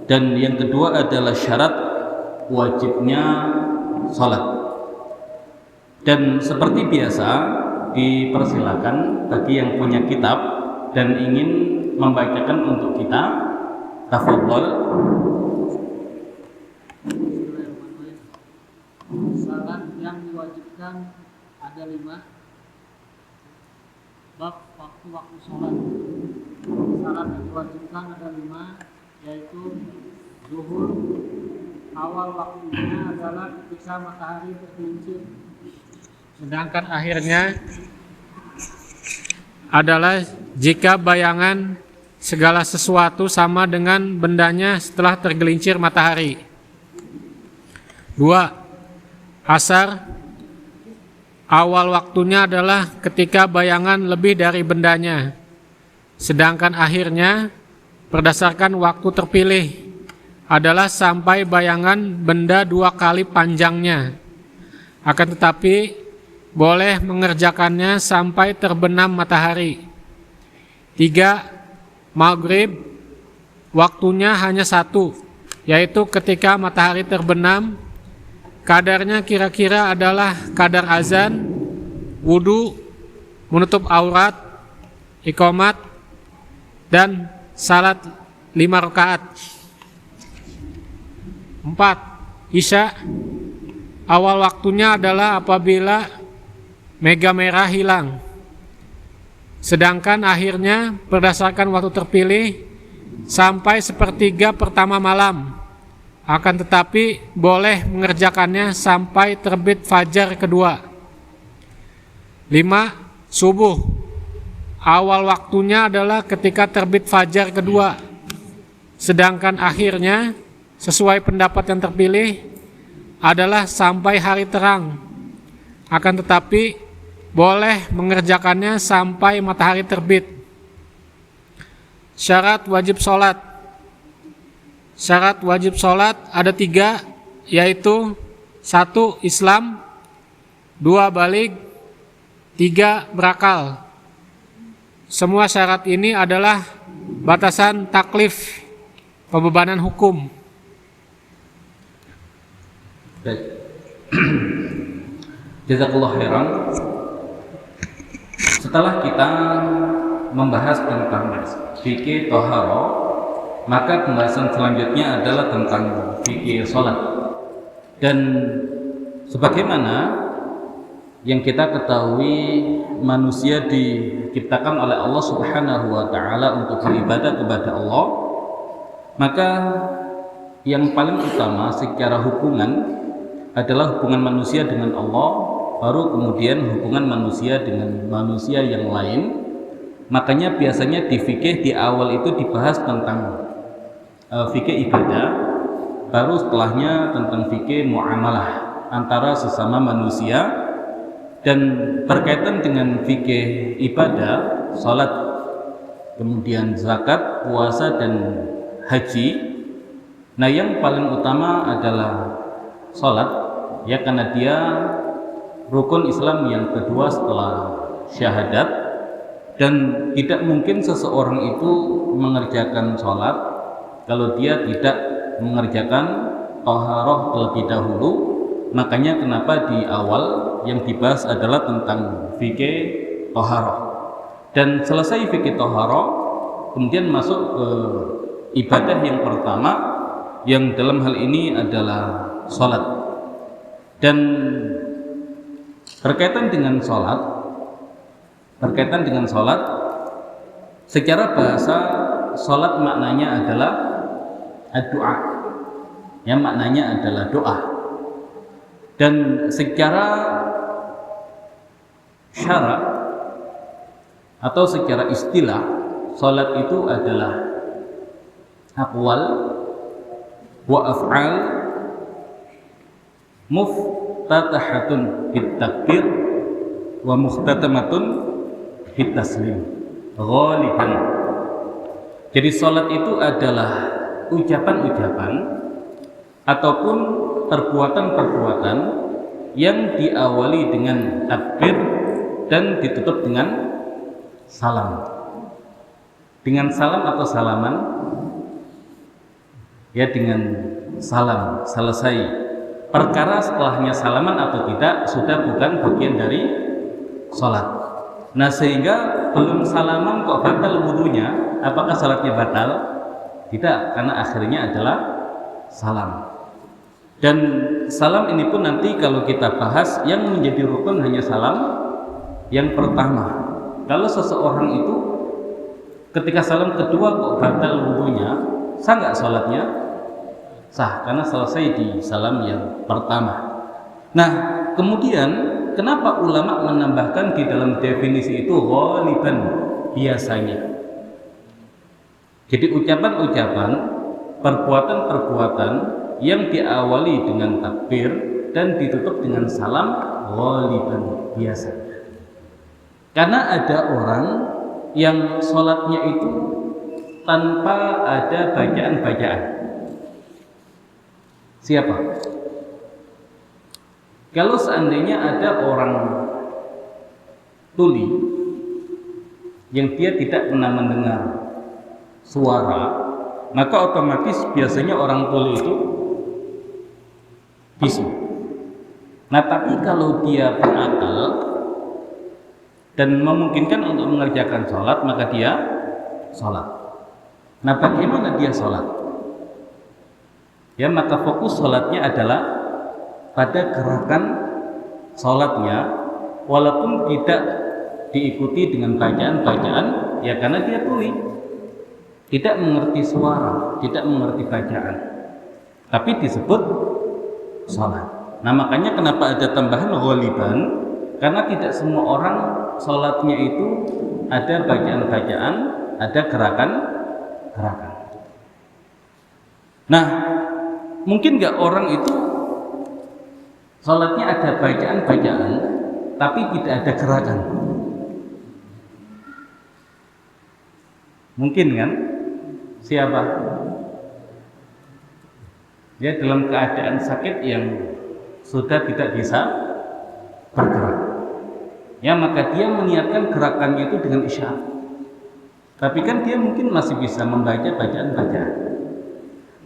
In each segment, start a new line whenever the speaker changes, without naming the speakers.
Dan yang kedua adalah syarat wajibnya salat. Dan seperti biasa dipersilakan bagi yang punya kitab dan ingin membacakan untuk kita, tafadhol.
Salat yang diwajibkan ada 5. Bab waktu-waktu salat. Salat yang diwajibkan ada 5, yaitu zuhur. Awal waktunya adalah ketika matahari tergelincir, sedangkan akhirnya adalah jika bayangan segala sesuatu sama dengan bendanya setelah tergelincir matahari. 2. Asar. Awal waktunya adalah ketika bayangan lebih dari bendanya, sedangkan akhirnya berdasarkan waktu terpilih adalah sampai bayangan benda 2 kali panjangnya. Akan tetapi boleh mengerjakannya sampai terbenam matahari. 3. Maghrib. Waktunya hanya 1, yaitu ketika matahari terbenam. Kadarnya kira-kira adalah kadar azan, wudu, menutup aurat, iqamat, dan salat 5 rakaat. 4. Isya. Awal waktunya adalah apabila mega merah hilang, sedangkan akhirnya berdasarkan waktu terpilih sampai sepertiga pertama malam. Akan tetapi boleh mengerjakannya sampai terbit fajar kedua. 5. Subuh. Awal waktunya adalah ketika terbit fajar kedua, sedangkan akhirnya sesuai pendapat yang terpilih adalah sampai hari terang. Akan tetapi boleh mengerjakannya sampai matahari terbit. Syarat wajib sholat. Syarat wajib sholat ada 3, yaitu 1. Islam, 2. Baligh, 3. Berakal. Semua syarat ini adalah batasan taklif, pembebanan hukum.
Baik. Jazakallah khairan. Setelah kita membahas tentang fikih thaharah, maka pembahasan selanjutnya adalah tentang fikih salat. Dan sebagaimana yang kita ketahui, manusia diciptakan oleh Allah Subhanahu wa taala untuk beribadah kepada Allah. Maka yang paling utama secara hubungan adalah hubungan manusia dengan Allah, baru kemudian hubungan manusia dengan manusia yang lain. Makanya biasanya di fikih di awal itu dibahas tentang fikih ibadah, baru setelahnya tentang fikih muamalah antara sesama manusia. Dan berkaitan dengan fikih ibadah, salat, kemudian zakat, puasa, dan haji. Nah, yang paling utama adalah salat, ya, karena dia rukun Islam yang kedua setelah syahadat. Dan tidak mungkin seseorang itu mengerjakan salat kalau dia tidak mengerjakan thaharah terlebih dahulu. Makanya kenapa di awal yang dibahas adalah tentang fikih thaharah. Dan selesai fikih thaharah, kemudian masuk ke ibadah yang pertama, yang dalam hal ini adalah salat. Dan berkaitan dengan salat, secara bahasa salat maknanya adalah doa. Ya, maknanya adalah doa. Dan secara syarak atau secara istilah, salat itu adalah aqwal wa af'al muftatahatun bitakbir wa mukhtatamatun bitaslim ghaliban. Jadi salat itu adalah ucapan-ucapan ataupun perbuatan-perbuatan yang diawali dengan takbir dan ditutup dengan salam. Dengan salam atau salaman, ya dengan salam selesai. Perkara setelahnya salaman atau tidak sudah bukan bagian dari sholat. Nah sehingga belum salaman kok batal wudunya, apakah salatnya batal? Tidak, karena akhirnya adalah salam. Dan salam ini pun nanti kalau kita bahas yang menjadi rukun hanya salam yang pertama. Kalau seseorang itu ketika salam kedua kok batal wudunya, sah nggak sholatnya? Sah, karena selesai di salam yang pertama. Nah kemudian kenapa ulama menambahkan di dalam definisi itu ghaliban, biasanya? Jadi ucapan-ucapan, perbuatan-perbuatan yang diawali dengan takbir dan ditutup dengan salam ghaliban, biasanya. Karena ada orang yang sholatnya itu tanpa ada bacaan-bacaan. Siapa? Kalau seandainya ada orang tuli yang dia tidak pernah mendengar suara, maka otomatis biasanya orang tuli itu bisu. Nah tapi kalau dia berakal dan memungkinkan untuk mengerjakan sholat, maka dia sholat. Nah bagaimana dia sholat? Ya maka fokus sholatnya adalah pada gerakan sholatnya, walaupun tidak diikuti dengan bacaan-bacaan, ya karena dia tuli, tidak mengerti suara, tidak mengerti bacaan, tapi disebut sholat. Nah makanya kenapa ada tambahan ghaliban, karena tidak semua orang sholatnya itu ada bacaan-bacaan, ada gerakan-gerakan. Nah mungkin nggak orang itu sholatnya ada bacaan-bacaan tapi tidak ada gerakan? Mungkin kan? Siapa? Dia dalam keadaan sakit yang sudah tidak bisa bergerak, ya maka dia meniatkan gerakannya itu dengan isyarat, tapi kan dia mungkin masih bisa membaca bacaan-bacaan.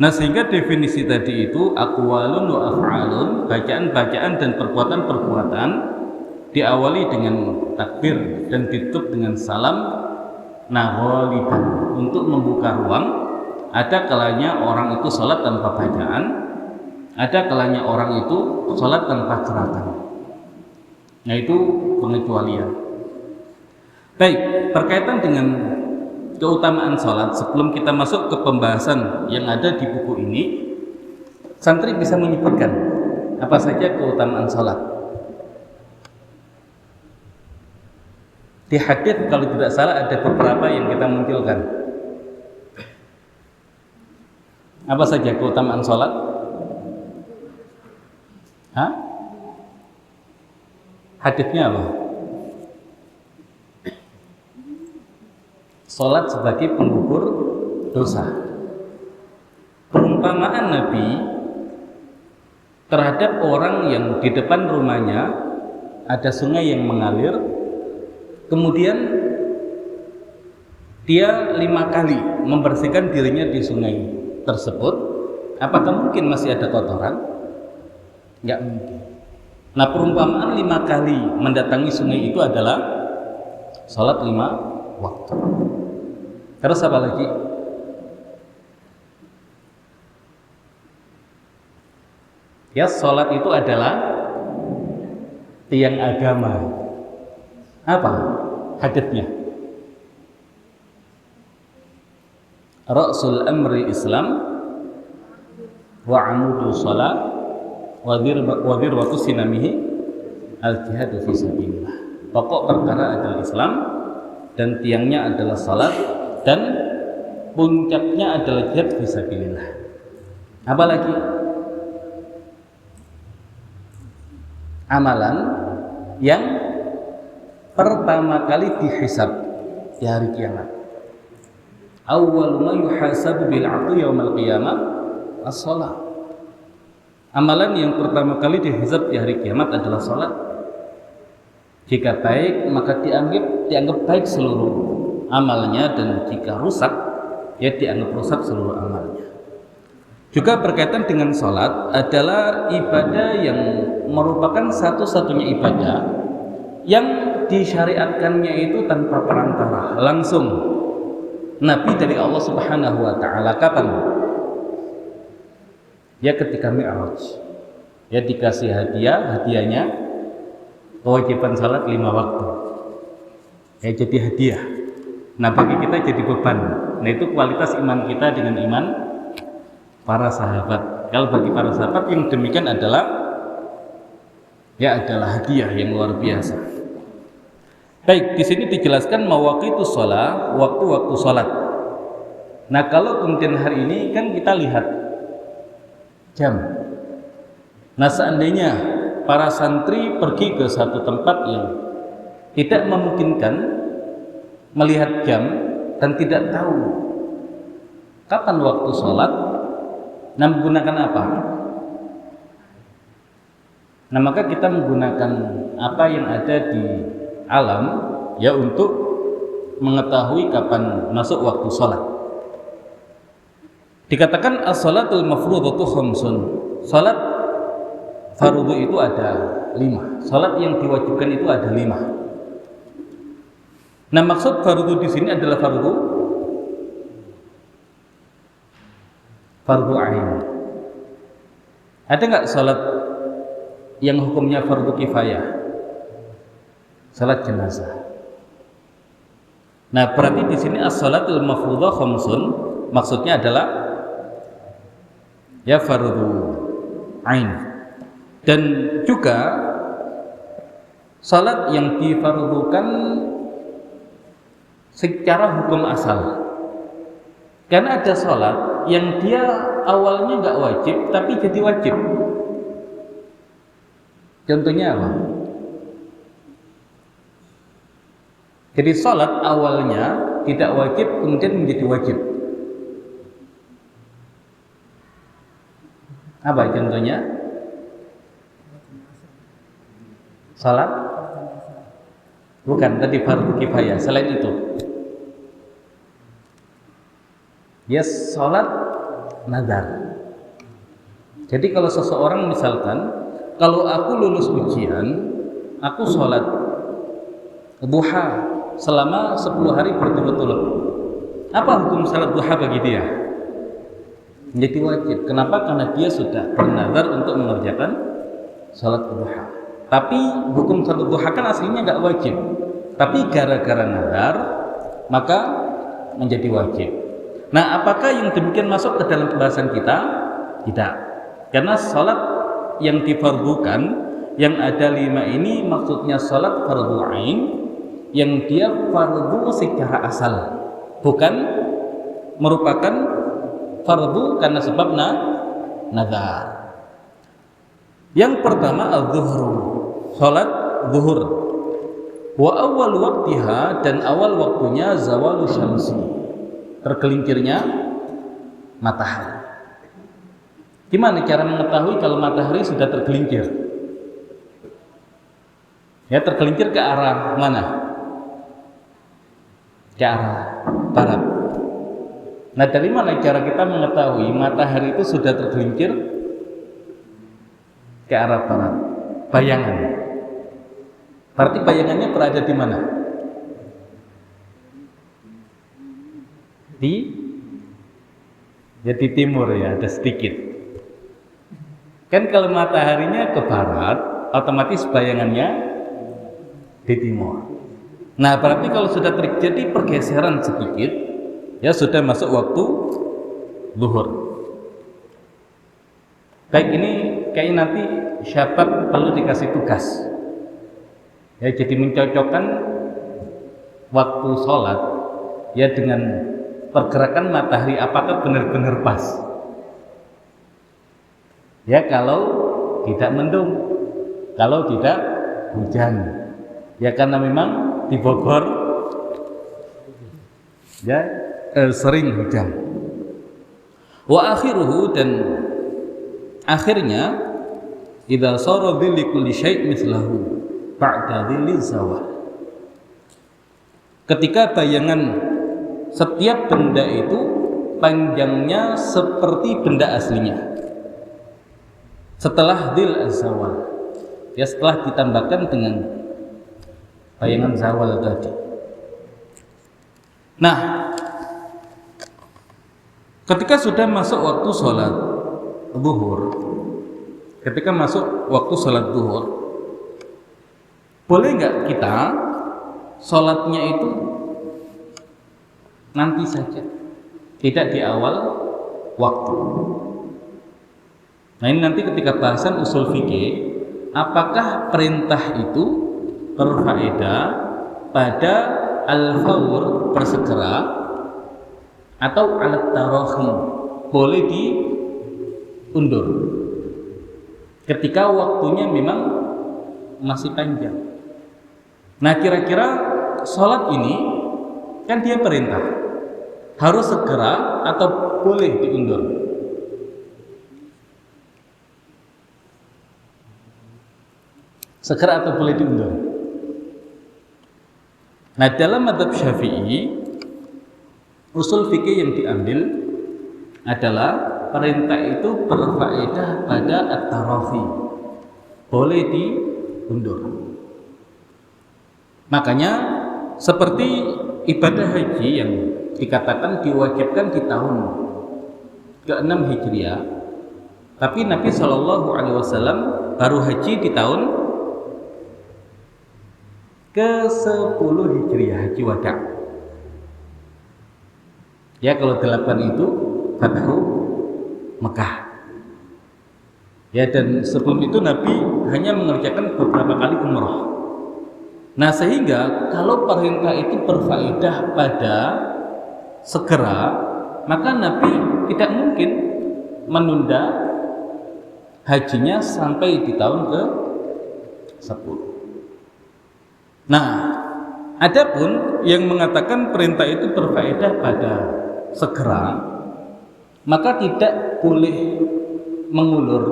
Nah sehingga definisi tadi itu aqwalun wa af'alun, bacaan-bacaan dan perbuatan-perbuatan diawali dengan takbir dan ditutup dengan salam. Nah ghaliban, untuk membuka ruang. Ada kalanya orang itu sholat tanpa bacaan, ada kalanya orang itu sholat tanpa gerakan. Nah itu pengecualian. Baik, berkaitan dengan keutamaan sholat, sebelum kita masuk ke pembahasan yang ada di buku ini, santri bisa menyebutkan apa saja keutamaan sholat. Di hadits kalau tidak salah ada beberapa yang kita munculkan. Apa saja keutamaan sholat? Hah? Haditsnya apa? Sholat sebagai penggugur dosa. Perumpamaan Nabi terhadap orang yang di depan rumahnya ada sungai yang mengalir, kemudian dia 5 kali membersihkan dirinya di sungai tersebut, apakah mungkin masih ada kotoran? Enggak mungkin. Nah perumpamaan 5 kali mendatangi sungai itu adalah sholat 5 waktu. Terus apa lagi? Ya sholat itu adalah tiang agama. Apa haditsnya? Ra'sul amri Islam wa amudu sholat wa dhirwatu sinamihi al-jihadu fi sabilillah. Pokok perkara adalah Islam dan tiangnya adalah salat dan puncaknya adalah jihad fi sabilillah. Apa lagi? Amalan yang pertama kali dihisab di hari kiamat. Awwalu ma yuhasabu bil 'abdi yaumal qiyamah as-shalah. Amalan yang pertama kali dihisab di hari kiamat adalah salat. Jika baik maka dianggap baik seluruh amalnya, dan jika rusak ya dianggap rusak seluruh amalnya. Juga berkaitan dengan sholat adalah ibadah yang merupakan satu-satunya ibadah yang disyariatkannya itu tanpa perantara, langsung Nabi dari Allah Subhanahu wa taala. Kapan? Ya ketika Mi'raj. Ya dikasih hadiahnya kewajiban salat 5 waktu. Ya jadi hadiah. Nah bagi kita jadi beban. Nah itu kualitas iman kita dengan iman para sahabat. Kalau bagi para sahabat yang demikian adalah hadiah yang luar biasa. Baik, di sini dijelaskan mawaqitus shalah, waktu-waktu salat. Nah, kalau kemudian hari ini kan kita lihat jam. Nah, seandainya para santri pergi ke satu tempat yang tidak memungkinkan melihat jam dan tidak tahu kapan waktu salat, nah menggunakan apa? Nah, maka kita menggunakan apa yang ada di alam ya untuk mengetahui kapan masuk waktu salat. Dikatakan as-salatul mafruḍatu khamsun. Salat fardu itu ada 5. Salat yang diwajibkan itu ada 5. Nah, maksud fardu di sini adalah fardu ain. Ada enggak salat yang hukumnya fardu kifayah? Salat jenazah. Nah, berarti di sini as-salatul mafruḍah khamsun maksudnya adalah ya fardu ain. Dan juga salat yang difardukan secara hukum asal. Karena ada salat yang dia awalnya enggak wajib tapi jadi wajib. Contohnya apa? Jadi salat awalnya tidak wajib kemudian menjadi wajib. Apa contohnya? Salat? Bukan, tadi fardu kifayah. Selain itu, ya salat nazar. Jadi kalau seseorang misalkan, kalau aku lulus ujian, aku salat duha selama 10 hari berturut-turut. Apa hukum salat duha bagi dia? Menjadi wajib. Kenapa? Karena dia sudah bernazar untuk mengerjakan salat duha. Tapi hukum salat duha kan aslinya enggak wajib. Tapi gara-gara nazar maka menjadi wajib. Nah, apakah yang demikian masuk ke dalam pembahasan kita? Tidak. Karena salat yang difardukan yang ada 5 ini maksudnya salat fardu ain yang dia fardu secara asal, bukan merupakan fardu karena sebab nazar. Yang pertama az-zuhru, salat zuhur. Wa awal waqtiha, dan awal waktunya zawalu syamsi, tergelincirnya matahari. Gimana cara mengetahui kalau matahari sudah tergelincir? Ya, tergelincir ke arah mana? Ke arah barat. Nah, dari mana cara kita mengetahui matahari itu sudah tergelincir ke arah barat? Bayangan. Berarti bayangannya berada di mana? Di timur ya, ada sedikit. Kan kalau mataharinya ke barat, otomatis bayangannya di timur. Nah, berarti kalau sudah terjadi pergeseran sedikit, ya sudah masuk waktu zuhur. Baik, ini kayak nanti syabab perlu dikasih tugas. Ya, jadi mencocokkan waktu sholat ya dengan pergerakan matahari, apakah benar-benar pas. Ya, kalau tidak mendung, kalau tidak hujan. Ya, karena memang di Bogor ya sering hujan. Wa akhiruhu, dan akhirnya idza sara dhilli kulli syai' mithlahu ba'da dhilli zawal. Ketika bayangan setiap benda itu panjangnya seperti benda aslinya setelah dzil az-zawal, ya setelah ditambahkan dengan bayangan zawal tadi. Nah, ketika sudah masuk waktu sholat zuhur, boleh nggak kita sholatnya itu nanti saja, tidak di awal waktu? Nah, ini nanti ketika bahasan usul fikih, apakah perintah itu berfaedah pada al-fawr, bersegera, atau alat tarohi, boleh diundur ketika waktunya memang masih panjang. Nah, kira-kira sholat ini kan dia perintah, harus segera atau boleh diundur? Segera atau boleh diundur? Nah, dalam mazhab Syafi'i, usul fikih yang diambil adalah perintah itu berfaedah pada at-tarafi, boleh diundur. Makanya seperti ibadah haji yang dikatakan diwajibkan di tahun ke-6 Hijriah, tapi Nabi SAW baru haji di tahun ke-10 Hijriah, haji wada. Ya, kalau 8 itu Fathu Mekah. Ya, dan sebelum itu Nabi hanya mengerjakan beberapa kali umrah. Nah, sehingga kalau perintah itu berfaedah pada segera, maka Nabi tidak mungkin menunda hajinya sampai di tahun ke-10. Nah, adapun yang mengatakan perintah itu berfaedah pada segera, maka tidak boleh mengulur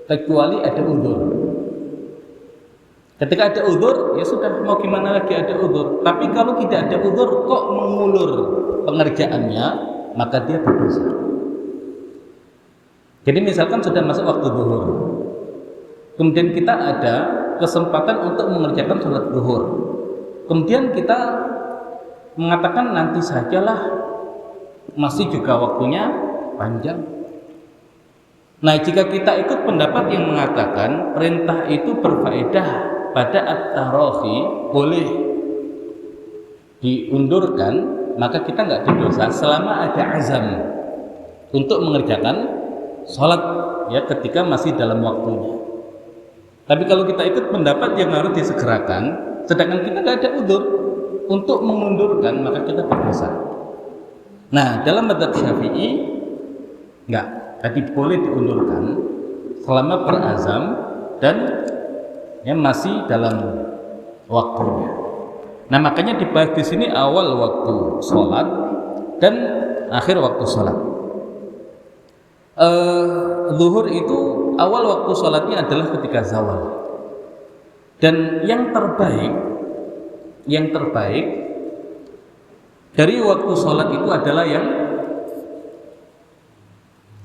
kecuali ada udzur. Ketika ada udzur, ya sudah, mau gimana lagi, ada udzur. Tapi kalau tidak ada udzur kok mengulur pengerjaannya, maka dia berdosa. Jadi misalkan sudah masuk waktu zuhur, kemudian kita ada kesempatan untuk mengerjakan sholat zuhur, kemudian kita mengatakan nanti sajalah, masih juga waktunya panjang. Nah, jika kita ikut pendapat yang mengatakan perintah itu berfaedah pada at-tarahi, boleh diundurkan, maka kita nggak berdosa selama ada azam untuk mengerjakan sholat, ya, ketika masih dalam waktunya. Tapi kalau kita ikut pendapat yang harus disegerakan, sedangkan kita nggak ada udzur untuk mengundurkan, maka kita berdosa. Nah, dalam mazhab Syafi'i enggak, tadi boleh diundurkan selama berazam dan ya masih dalam waktunya. Nah, makanya dibahas di sini awal waktu sholat dan akhir waktu sholat. Zuhur itu awal waktu sholatnya adalah ketika zawal, dan yang terbaik dari waktu sholat itu adalah yang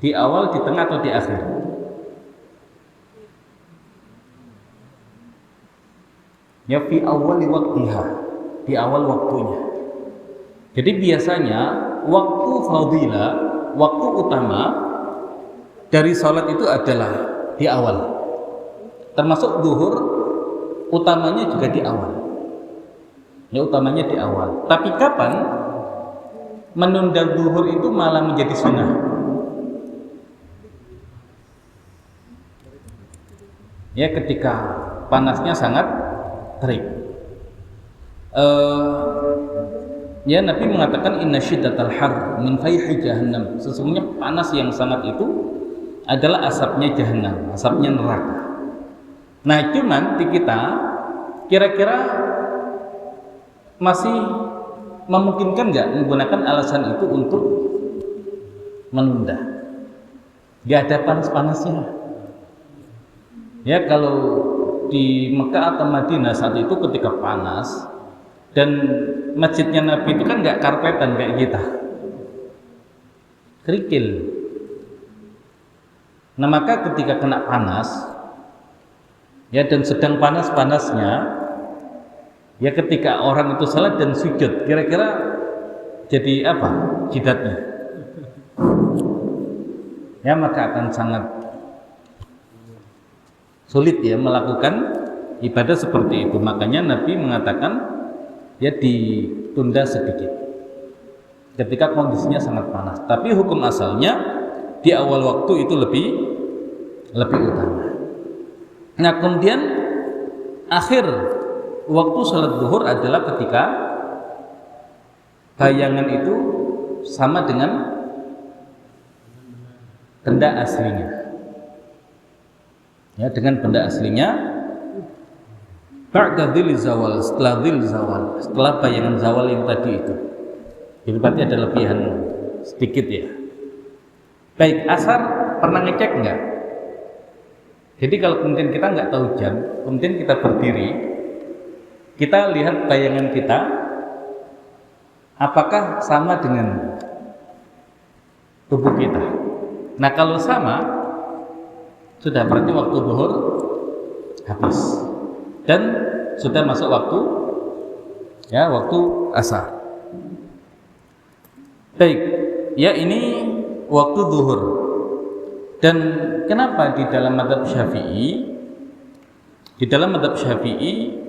di awal, di tengah, atau di akhir. Ya, fi awali waktiha, di awal waktunya. Jadi biasanya waktu fadilah, waktu utama dari sholat itu adalah di awal. Termasuk zuhur, utamanya juga di awal. Ya, utamanya di awal. Tapi kapan menunda zuhur itu malah menjadi sunnah? Ya, ketika panasnya sangat terik. Ya, Nabi mengatakan inna syiddatal har min fayhi jahannam. Sesungguhnya panas yang sangat itu adalah asapnya jahanam, asapnya neraka. Nah, cuman di kita kira-kira masih memungkinkan nggak menggunakan alasan itu untuk menunda? Gak ada panas-panasnya. Ya, kalau di Mekah atau Madinah saat itu ketika panas dan masjidnya Nabi itu kan nggak karpetan kayak kita. kerikil. Nah maka ketika kena panas, ya dan sedang panas-panasnya, ya ketika orang itu salat dan sujud, kira-kira jadi apa jidatnya? Ya maka akan sangat sulit ya melakukan ibadah seperti itu. Makanya Nabi mengatakan ya ditunda sedikit ketika kondisinya sangat panas. Tapi hukum asalnya di awal waktu itu lebih utama. Nah kemudian akhir waktu salat zuhur adalah ketika bayangan itu sama dengan benda aslinya. Ya, dengan benda aslinya ba'da dzil zawal, setelah dzil zawal, setelah bayangan zawal yang tadi itu. Jadi berarti ada lebihan sedikit ya. Baik, asar pernah ngecek enggak? Jadi kalau kemudian kita nggak tahu jam, kemudian kita berdiri, kita lihat bayangan kita, apakah sama dengan tubuh kita? Nah kalau sama, sudah berarti waktu zuhur habis dan sudah masuk waktu asar. Baik, ya ini waktu zuhur. Dan kenapa di dalam mazhab Syafi'i? Di dalam mazhab Syafi'i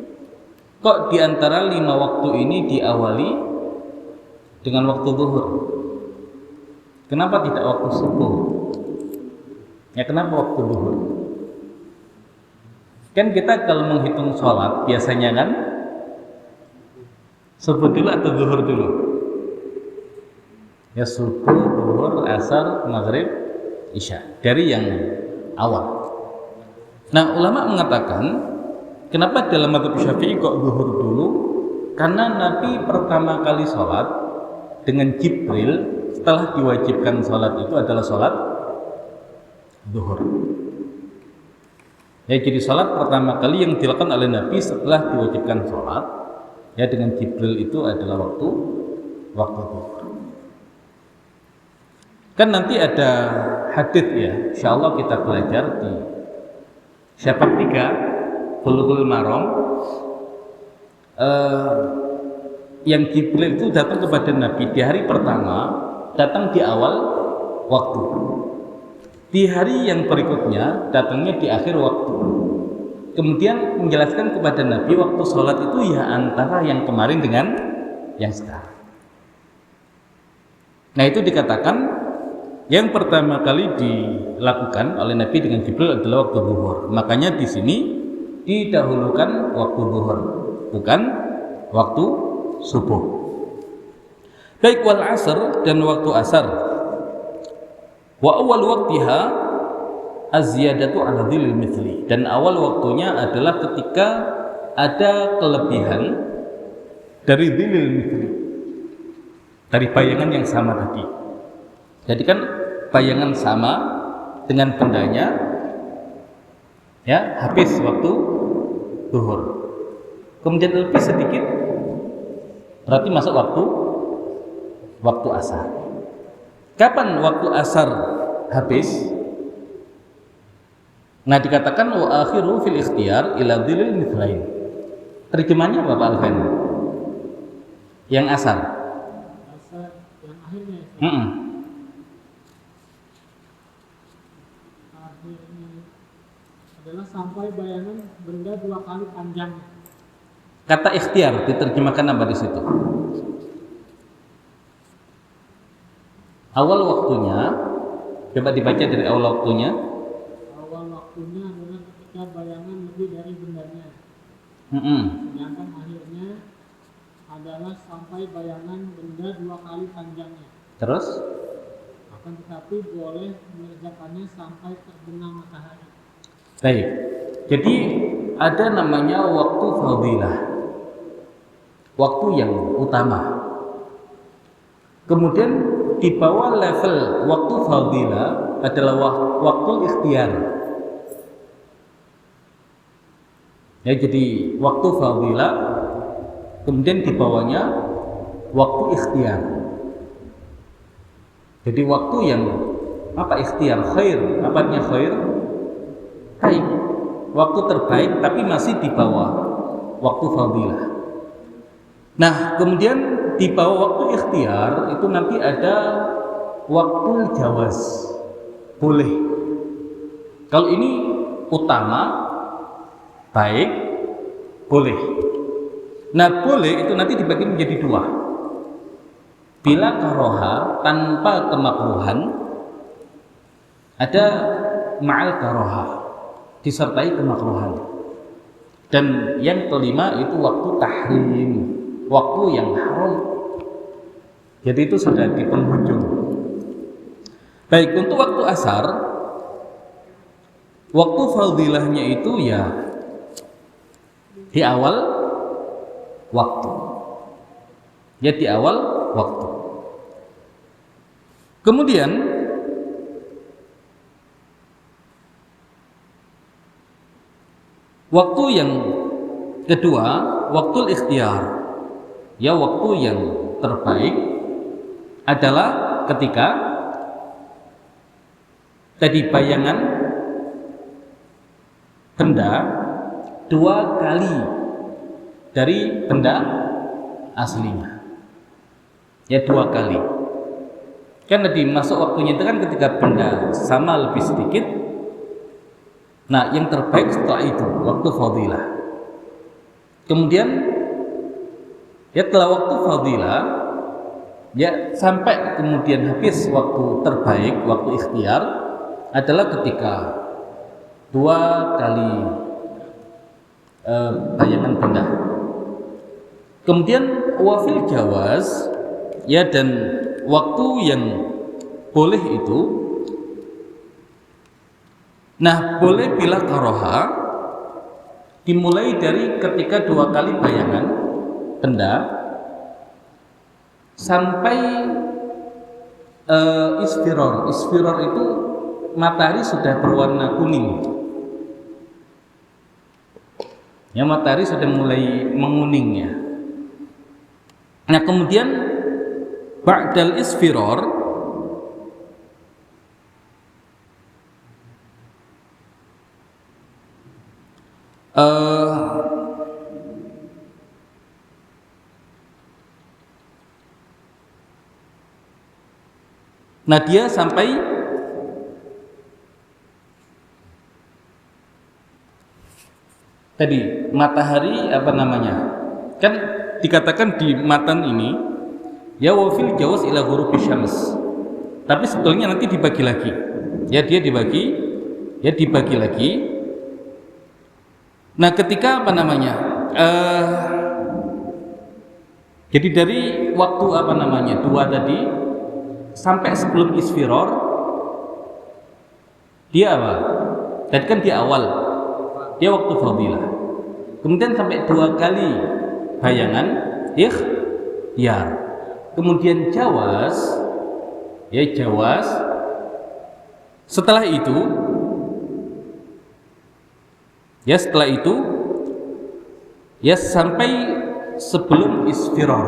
kok di antara 5 waktu ini diawali dengan waktu zuhur? Kenapa tidak waktu subuh? Ya kenapa waktu zuhur? Kan kita kalau menghitung sholat biasanya kan subuh dulu atau zuhur dulu? Ya subuh, zuhur, asar, maghrib, isya, dari yang awal. Nah ulama mengatakan kenapa dalam mazhab Syafi'i kok zuhur dulu? Karena Nabi pertama kali sholat dengan Jibril setelah diwajibkan sholat itu adalah sholat zuhur. Ya jadi sholat pertama kali yang dilakukan oleh Nabi setelah diwajibkan sholat ya dengan Jibril itu adalah waktu zuhur. Kan nanti ada hadis ya, insyaallah kita belajar di Syafaat 3 Bulughul Maram, yang Jibril itu datang kepada Nabi di hari pertama, datang di awal waktu. Di hari yang berikutnya datangnya di akhir waktu. Kemudian menjelaskan kepada Nabi waktu sholat itu ya antara yang kemarin dengan yang sekarang. Nah itu dikatakan yang pertama kali dilakukan oleh Nabi dengan Jibril adalah waktu zuhur. Makanya di sini didahulukan waktu zuhur, bukan waktu subuh. Baik wal asr dan waktu asar. Wa awal waqtiha az-ziyadatu ala dhillil mithli. Dan awal waktunya adalah ketika ada kelebihan dari dhillil mithli, dari bayangan yang sama tadi. Jadi kan bayangan sama dengan bendanya ya habis waktu zuhur. Kemudian lebih sedikit berarti masuk waktu asar. Kapan waktu asar habis? Nah dikatakan wa akhiru fil ikhtiyar ila dhillil mithlain. Terjemahnya apa Pak Alvan? Yang asar.
Asar yang akhirnya. Adalah sampai bayangan benda 2 kali panjangnya.
Kata ikhtiar diterjemahkan apa di situ? Awal waktunya, coba dibaca dari awal waktunya.
Awal waktunya adalah ketika bayangan lebih dari bendanya. Sedangkan akhirnya adalah sampai bayangan benda 2 kali panjangnya.
Terus?
Akan tetapi boleh mengerjakannya sampai terbenam matahari.
Baik, jadi ada namanya waktu fadilah, waktu yang utama. Kemudian di bawah level waktu fadilah adalah waktu ikhtiar. Ya, jadi waktu fadilah, kemudian di bawahnya waktu ikhtiar. Jadi waktu yang ikhtiar khair, apa artinya khair? Baik, waktu terbaik tapi masih di bawah waktu fadilah. Nah, kemudian di bawah waktu ikhtiar itu nanti ada waktu jawaz, boleh. Kalau ini utama, baik, boleh. Nah, boleh itu nanti dibagi menjadi dua. Bila karoha tanpa kemakruhan, ada ma'al karoha disertai kemakruhan. Dan yang kelima itu waktu tahrim, waktu yang haram. Jadi itu sudah di penghujung. Baik, untuk waktu asar, waktu fadilahnya itu ya di awal waktu. Ya di awal waktu. Kemudian waktu yang kedua, waktu ikhtiar. Ya, waktu yang terbaik adalah ketika tadi bayangan benda dua kali dari benda aslinya. Ya, dua kali. Kan tadi masuk waktunya itu kan ketika benda sama lebih sedikit. Nah, yang terbaik setelah itu waktu fadilah. Kemudian ya setelah waktu fadilah, ya sampai kemudian habis waktu terbaik, waktu ikhtiar adalah ketika dua kali bayangan benda. Kemudian wafil jawaz, ya, dan waktu yang boleh itu, nah boleh bila karoha dimulai dari ketika dua kali bayangan benda sampai isfiror. Isfiror itu matahari sudah berwarna kuning. Ya, matahari sudah mulai menguning ya. Nah, kemudian ba'dal isfiror nah dia sampai tadi matahari apa namanya, kan dikatakan di matan ini ya wafil jawaz ila ghurubi syams, tapi sebetulnya nanti dibagi lagi ya, dia dibagi lagi. Nah, ketika apa namanya jadi dari waktu apa namanya dua tadi sampai sebelum isfiror dia apa? Tadi kan di awal dia waktu fadilah. Kemudian sampai dua kali bayangan ikhtiar. Kemudian jawaz, ya jawaz. Setelah itu ya sampai sebelum isfiror.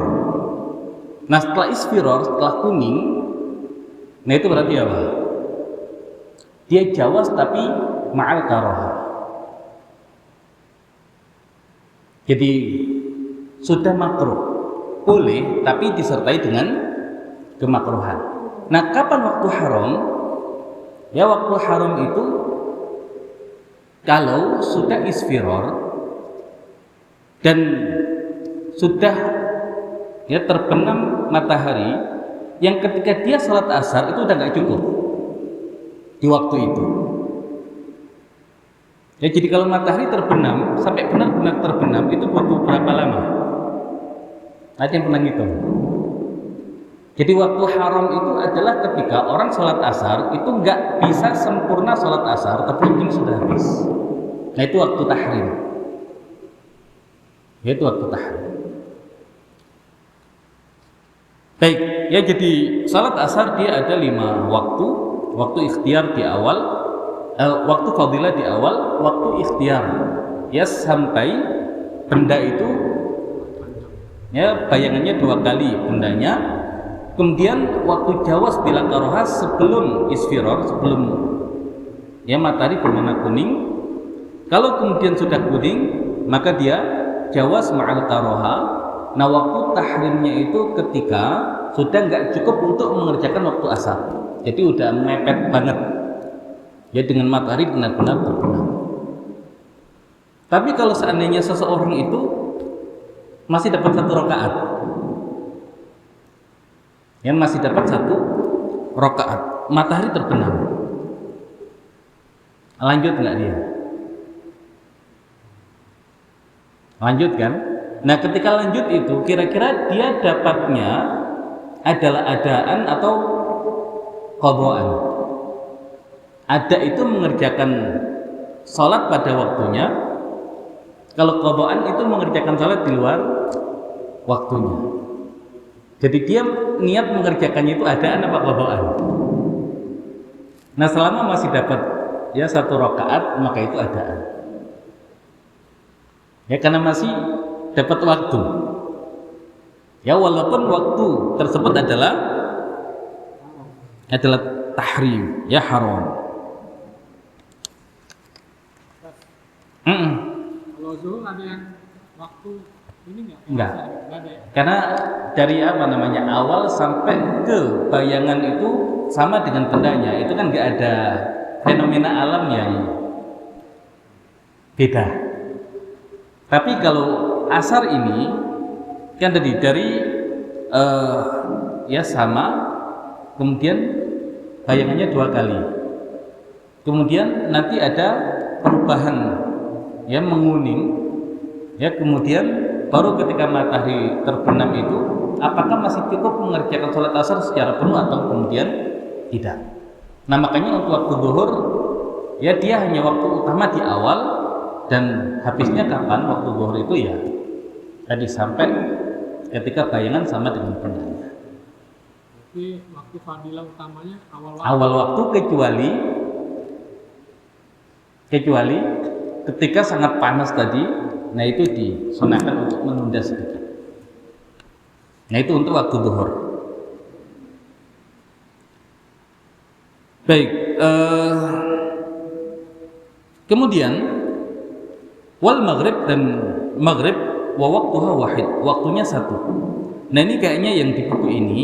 Nah, setelah isfiror, setelah kuning, nah itu berarti apa? Dia jawaz tapi ma'al karoha. Jadi sudah makruh, boleh tapi disertai dengan kemakruhan. Nah, kapan waktu haram? Ya, waktu haram itu kalau sudah isfiror dan sudah ya terbenam matahari, yang ketika dia salat asar itu udah nggak cukup di waktu itu. Ya, jadi kalau matahari terbenam sampai benar-benar terbenam itu butuh berapa lama? Ada yang pernah ngitung? Jadi waktu haram itu adalah ketika orang sholat asar itu nggak bisa sempurna sholat asar, terpenting sudah habis. Nah, itu waktu tahrim. Itu waktu tahrim. Baik, ya jadi sholat asar dia ada 5 waktu. Waktu ikhtiar di awal, waktu fadilah di awal, waktu ikhtiar ya sampai benda itu ya bayangannya 2 kali bendanya Kemudian waktu jawas bila karoha sebelum isfiror, sebelum ya matahari berwarna kuning. Kalau kemudian sudah kuning, maka dia jawas ma'al karoha. Nah, waktu tahrimnya itu ketika sudah nggak cukup untuk mengerjakan waktu asar. Jadi udah mepet banget. Ya dengan matahari benar-benar terbenam. Tapi kalau seandainya seseorang itu masih dapat 1 rakaat, yang masih dapat 1 rakaat, matahari terbenam, lanjut nggak dia? Lanjut kan? Nah, ketika lanjut itu kira-kira dia dapatnya adalah adaan atau qadhaan. Ada itu mengerjakan sholat pada waktunya. Kalau qadhaan itu mengerjakan sholat di luar waktunya. Jadi dia niat mengerjakannya itu adaan apa qadhaan. Nah, selama masih dapat ya 1 rakaat, maka itu adaan. Ya, karena masih dapat waktu. Ya, walaupun waktu tersebut adalah tahrim, ya haram.
Kalau zuhur ada yang waktu ini
Enggak.
ada ya?
Karena dari awal sampai ke bayangan itu sama dengan bendanya, itu kan nggak ada fenomena alam yang beda. Tapi kalau asar ini kan tadi dari ya sama, kemudian bayangannya 2 kali, kemudian nanti ada perubahan ya menguning, ya kemudian baru ketika matahari terbenam itu apakah masih cukup mengerjakan sholat asar secara penuh atau kemudian tidak. Nah, makanya untuk waktu zuhur ya dia hanya waktu utama di awal, dan habisnya kapan waktu zuhur itu ya tadi sampai ketika bayangan sama dengan bendanya.
Jadi waktu fadilah utamanya
awal waktu kecuali ketika sangat panas tadi, nah itu disunahkan untuk menunda sedikit. Nah, itu untuk waktu zuhur. Baik, kemudian wal maghrib, dan maghrib wa waqtuha wahid, waktunya 1. Nah, ini kayaknya yang di buku ini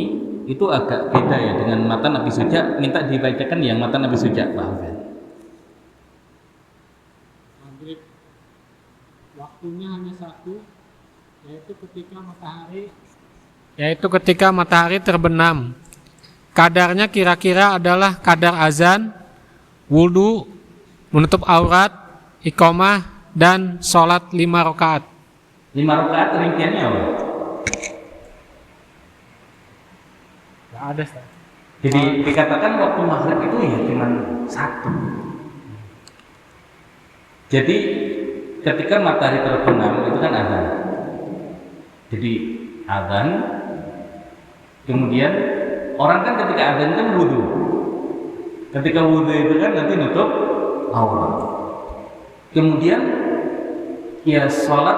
itu agak beda ya dengan matan Abi Suja. Minta dibacakan yang matan Abi Suja, Pak Hafid.
maghrib waktunya hanya 1, yaitu ketika matahari terbenam. Kadarnya kira-kira adalah kadar azan, wudhu, menutup aurat, iqamah, dan sholat 5 rakaat.
5 rakaat rinciannya apa?
Gak ada, Ustaz.
Jadi dikatakan waktu maghrib itu ya cuma 1. Jadi ketika matahari terbenam itu kan azan. Jadi azan, kemudian orang kan ketika azan kan wudhu. Ketika wudhu itu kan nanti nutup aurat. Kemudian ya sholat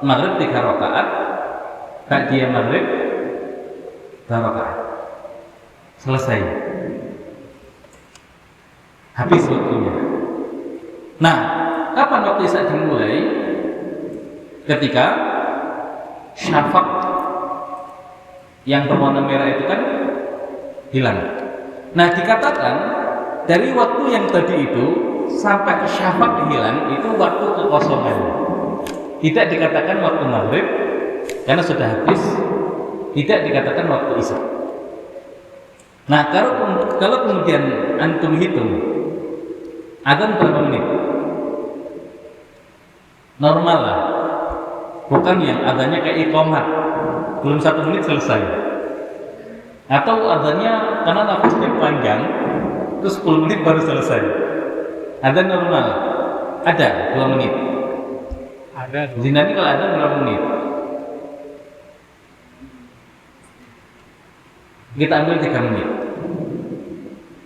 maghrib 3 rakaat, ba'diyah maghrib 2 rakaat. Selesai. Habis waktunya. Nah, kapan waktu isya dimulai? Ketika syafaq yang berwarna merah itu kan hilang. Nah, dikatakan dari waktu yang tadi itu sampai syafaq hilang itu waktu kekosongan. Tidak dikatakan waktu maghrib karena sudah habis. Tidak dikatakan waktu isya. Nah, kalau kemudian antum hitung azan berapa menit? Normal lah. Bukan yang azannya kayak iqamah, belum 1 menit selesai. Atau azannya karena nafasnya panjang, terus 10 menit baru selesai. Azan normal. Ada 2 menit.
Ada.
Jadi nanti kalau azan berapa menit? Kita ambil 3 menit.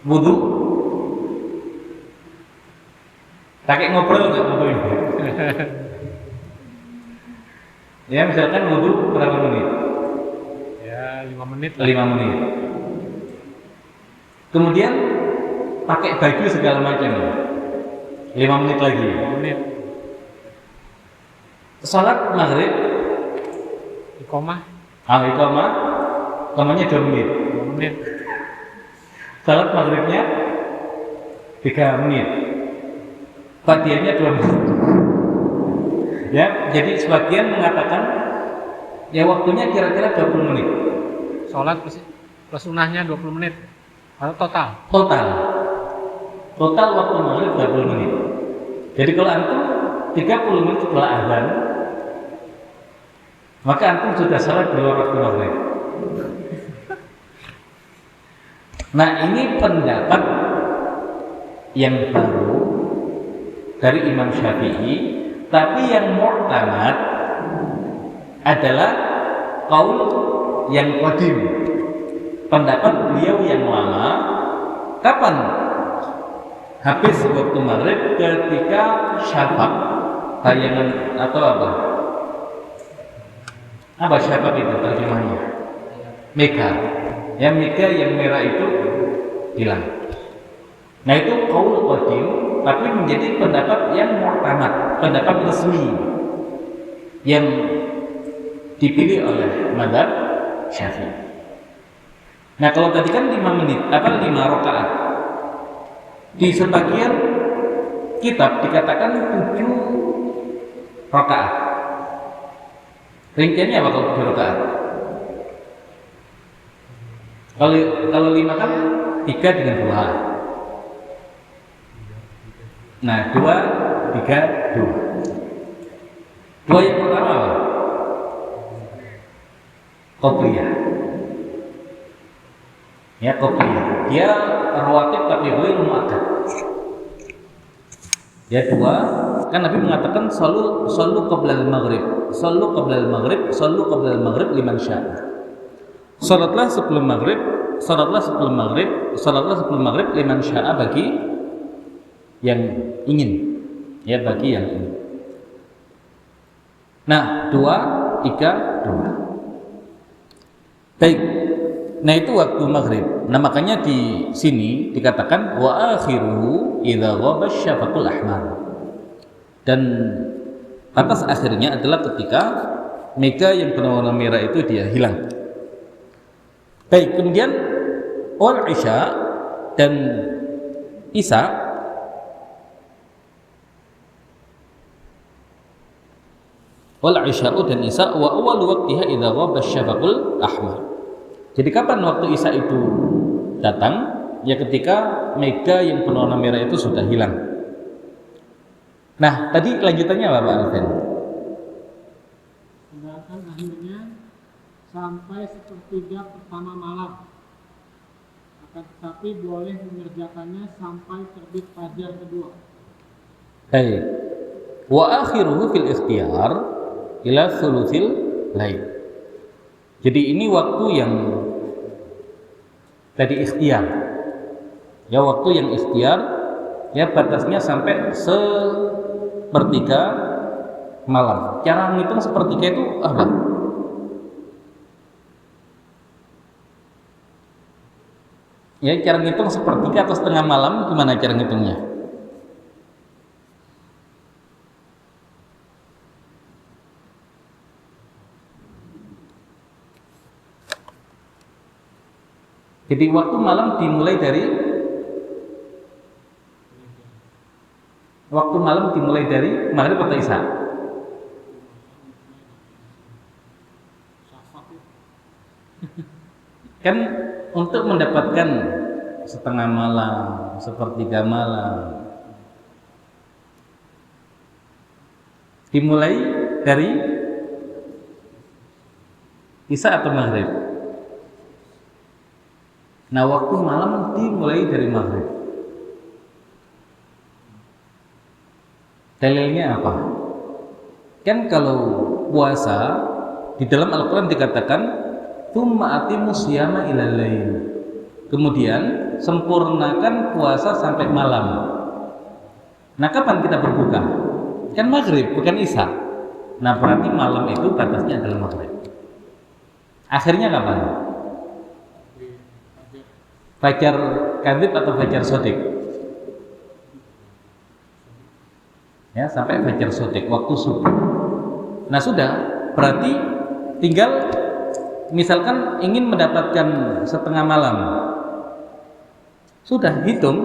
Wudhu, pakai ngobrol nggak wudhu ini? Ya, misalkan wudhu berapa menit?
Ya
5 menit.
5 menit. Kemudian pakai baju segala macam. 5 menit lagi.
5 menit.
Salat maghrib.
Iqomah.
Iqomahnya 2 menit.
2 menit.
Salat maghribnya 3 menit. Fadiyahnya 2 menit. Ya, jadi sebagian mengatakan ya waktunya kira-kira 20 menit.
Sholat plus sunnahnya 20 menit. Atau total?
Total waktu maghrib 20 menit. Jadi kalau antum 30 menit setelah azan, maka antum sudah salat di luar waktu maghrib. Nah, ini pendapat yang baru dari Imam Syafi'i, tapi yang mu'tamad adalah qaul yang qadim. Pendapat beliau yang lama, kapan habis waktu maghrib? Ketika syafaq, bayangan atau apa? Apa syafaq itu terjemahnya? Mega. Ya, mega yang merah itu hilang. Nah, itu qaul qadim, tapi menjadi pendapat yang mu'tamad, pendapat resmi yang dipilih oleh mazhab Syafi'i. Nah, kalau tadi kan 5 menit, 5 rakaat. Di sebagian kitab dikatakan 7 rakaat. Ringkasnya apa kalau 7 rakaat? Kalau 5 kan 3 dengan 2. Nah, 2, 3, 2. 2 yang pertama apa? Qobliyah. Ya, qobliyah. Dia rawatib tapi ghairu muakkad. Ya, 2. Kan Nabi mengatakan sallu qabla al-maghrib. Sallu qabla al-maghrib, sallu qabla al-maghrib liman syaa. Salatlah sebelum maghrib, salatlah sebelum maghrib, salatlah sebelum maghrib liman syaa, bagi yang ingin. Ya, bagi yang ingin. Nah, 2, 3, 2. Baik. Nah, itu waktu maghrib. Nah, makanya di sini dikatakan wa akhiruhu idza ghaba syafaqul ahmar. Dan batas akhirnya adalah ketika mega yang berwarna merah itu dia hilang. Baik, kemudian wal isya dan isya wal isya'u dan isya wa awal waqtiha idza ghaba syafaqul ahmar. Jadi kapan waktu isya itu datang? Ya, ketika mega yang berwarna merah itu sudah hilang. Nah, tadi lanjutannya apa, Pak Alvin?
Sedangkan akhirnya sampai sepertiga pertama malam. Akan tetapi boleh mengerjakannya sampai terbit fajar kedua.
Baik. Wa akhiruhu fil ikhtiyar ila thulutsil lail. Jadi ini waktu yang tadi ikhtiar. Ya, waktu yang ikhtiar, ya batasnya sampai sepertiga malam. Cara ngitung sepertiga itu apa? Ya, cara ngitung sepertiga atau setengah malam, gimana cara ngitungnya? Jadi waktu malam dimulai dari maghrib atau isya? Kan untuk mendapatkan setengah malam, sepertiga malam, dimulai dari isya atau maghrib? Nah, waktu malam dimulai dari maghrib. Dalilnya apa? Kan kalau puasa di dalam Al-Quran dikatakan tsumma atimus syiyama ilal lail. Kemudian sempurnakan puasa sampai malam. Nah, kapan kita berbuka? Kan maghrib, bukan isya. Nah, berarti malam itu batasnya adalah maghrib. Akhirnya kapan? Fajar kadhib atau fajar sodik? Ya, sampai fajar sodik waktu subuh. Nah sudah, berarti tinggal misalkan ingin mendapatkan setengah malam, sudah hitung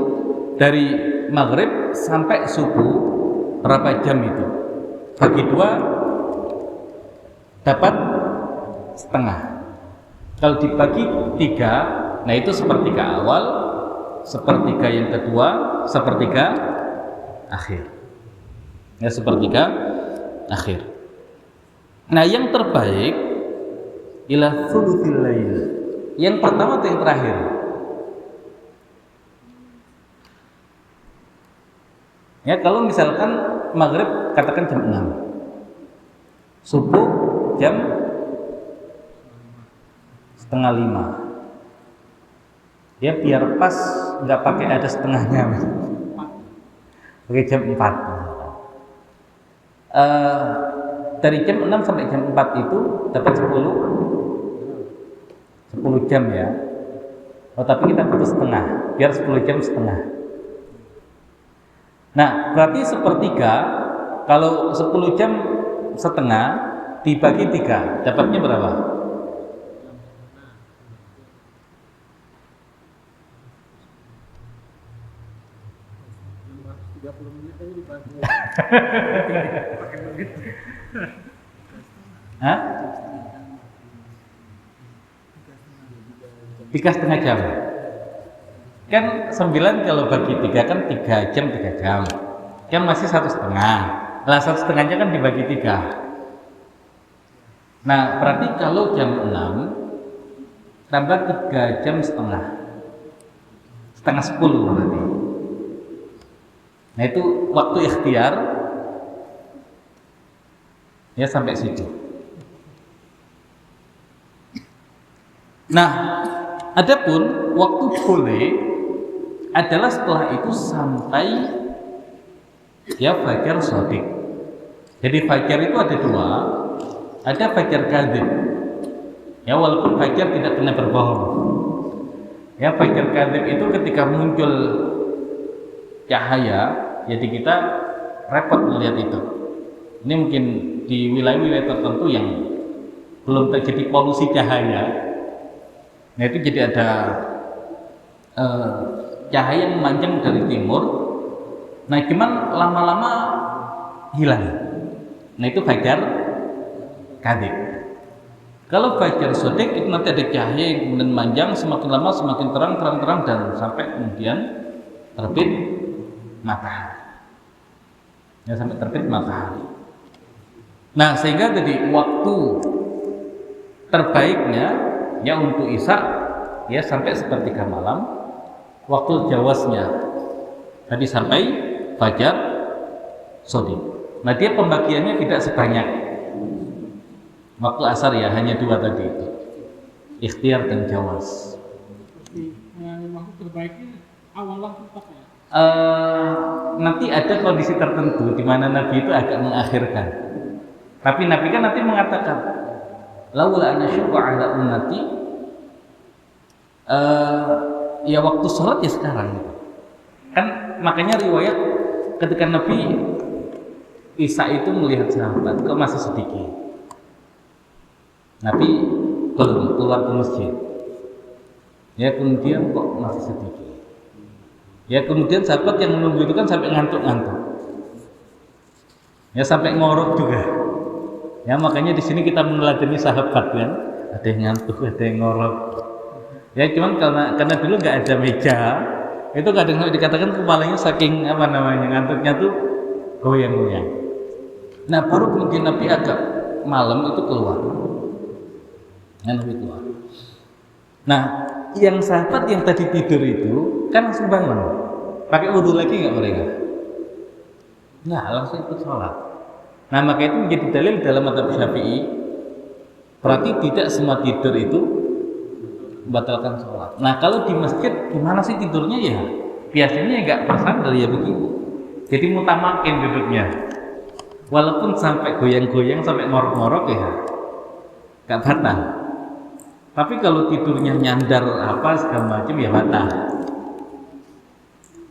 dari maghrib sampai subuh berapa jam itu, bagi 2 dapat setengah. Kalau dibagi 3, nah itu sepertiga awal, sepertiga yang kedua, sepertiga akhir. Ya, sepertiga akhir. Nah yang terbaik ila thuluthil lail. Yang pertama atau yang terakhir? Ya, kalau misalkan maghrib katakan jam 6, subuh jam setengah 5. Ya biar pas, nggak pakai ada setengahnya, pakai jam 4. Dari jam 6 sampai jam 4 itu dapat 10 jam ya. Oh, tapi kita butuh setengah, biar 10 jam setengah. Nah, berarti sepertiga, kalau 10 jam setengah dibagi 3, dapatnya berapa? Hah? 3,5 jam. Kan 9 kalau bagi 3 kan 3 jam 3 jam. Kan masih 1,5. Lah 1,5-nya kan dibagi 3. Nah, berarti kalau jam 6 tambah 3 jam setengah. Setengah 10 berarti. Nah, itu waktu ikhtiar ya sampai situ. Nah, adapun waktu boleh adalah setelah itu sampai ya fajar shadiq. Jadi fajar itu ada 2, ada fajar kadzib. Ya, walaupun fajar tidak pernah berbohong. Ya, fajar kadzib itu ketika muncul cahaya, jadi kita repot melihat itu. Ini mungkin di wilayah-wilayah tertentu yang belum terjadi polusi cahaya. Nah itu jadi ada cahaya yang memanjang dari timur. Nah cuman lama-lama hilang. Nah itu fajar kadzib. Kalau fajar shadiq itu nanti ada cahaya yang kemudian memanjang, semakin lama semakin terang dan sampai kemudian terbit matahari. Ya, sampai terbit matahari. Nah sehingga jadi waktu terbaiknya ya untuk isya ya sampai sepertiga malam, waktu jawaznya tadi sampai fajar shadiq. Nah dia pembagiannya tidak sebanyak waktu asar ya, hanya 2 tadi itu, ikhtiar dan jawaz.
Waktu terbaiknya awal tetap ya.
Nanti ada kondisi tertentu di mana Nabi itu agak mengakhirkan. Tapi Nabi kan nanti mengatakan, laula ana syuqa ala ummati, ya waktu sholat ya sekarang. Kan makanya riwayat ketika Nabi Isa itu melihat sahabat kok masih sedikit. Nabi belum keluar ke masjid. Ya kemudian kok masih sedikit. Ya kemudian sahabat yang menunggu itu kan sampai ngantuk-ngantuk. Ya sampai ngorok juga. Ya makanya di sini kita meneladani sahabat kan, ada yang ngantuk, ada yang ngorok. Ya cuman karena dulu nggak ada meja, itu kadang dikatakan kepalanya saking ngantuknya tuh goyang-goyang. Nah baru kemudian Nabi agak malam itu keluar. Nabi keluar. Nah yang sahabat yang tadi tidur itu kan langsung bangun, pakai wudhu lagi nggak mereka? Nggak, langsung ikut sholat. Nah maka itu menjadi dalil dalam mazhab Syafi'i, berarti tidak semua tidur itu membatalkan sholat. Nah kalau di masjid gimana sih tidurnya ya? Biasanya nggak bersandar ya begitu. Jadi mutamakin duduknya, walaupun sampai goyang-goyang sampai ngorok-ngorok ya nggak batal. Tapi kalau tidurnya nyandar apa segala macam ya batal.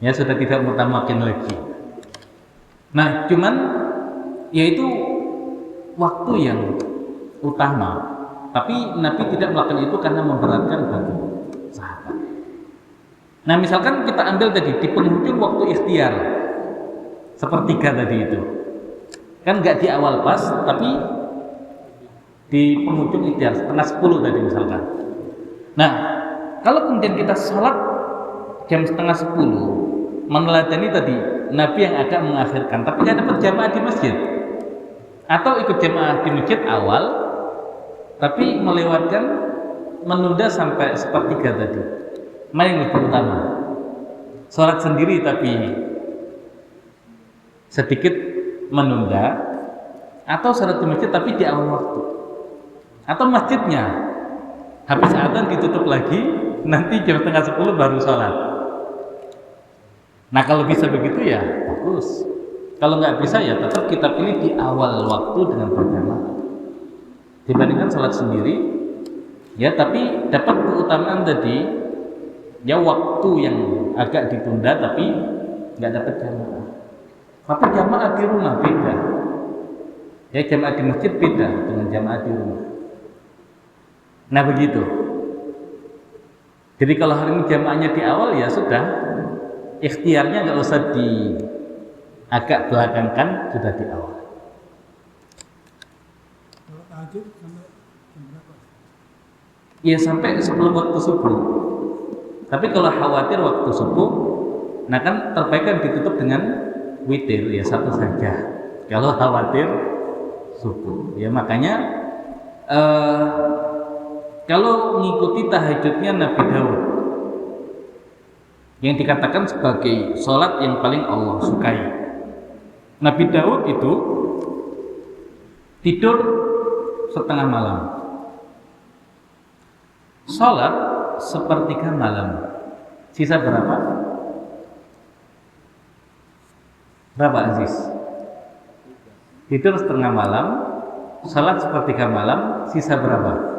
Ya sudah tidak mutamakin lagi. Nah, cuman yaitu waktu yang utama. Tapi Nabi tidak melakukan itu karena memberatkan bagi sahabat. Nah, misalkan kita ambil tadi di penghujung waktu ikhtiar, sepertiga tadi itu, kan nggak di awal pas, tapi di penghujung ikhtiar setengah 10 tadi misalkan. Nah, kalau kemudian kita sholat jam setengah 10, meneladani tadi Nabi yang agak mengakhirkan, tapi nggak dapat jamaah di masjid, atau ikut jamaah di masjid awal, tapi melewatkan menunda sampai sepertiga tadi, mana yang lebih utama? Sholat sendiri tapi sedikit menunda, atau sholat di masjid tapi di awal waktu, atau masjidnya habis adzan ditutup lagi, nanti jam setengah 10 baru sholat. Nah, kalau bisa begitu ya bagus. Kalau nggak bisa ya tetap kita pilih di awal waktu dengan berjamaah dibandingkan sholat sendiri ya, tapi dapat keutamaan tadi ya, waktu yang agak ditunda tapi nggak dapat jamaah. Tapi jamaah di rumah beda ya, jamaah di masjid beda dengan jamaah di rumah. Nah begitu. Jadi kalau hari ini jamaahnya di awal ya sudah, ikhtiarnya nggak usah di agak belakangkan, sudah di awal.
Kalau tahajud sampai jam berapa?
Ya sampai sebelum waktu subuh. Tapi kalau khawatir waktu subuh, nah kan terbaik kan ditutup dengan witir ya, satu saja. Kalau khawatir subuh, ya makanya kalau mengikuti tahajudnya Nabi Daud yang dikatakan sebagai sholat yang paling Allah sukai, Nabi Daud itu tidur setengah malam, sholat sepertiga malam, sisa berapa? Berapa Aziz? Tidur setengah malam, sholat sepertiga malam, sisa berapa?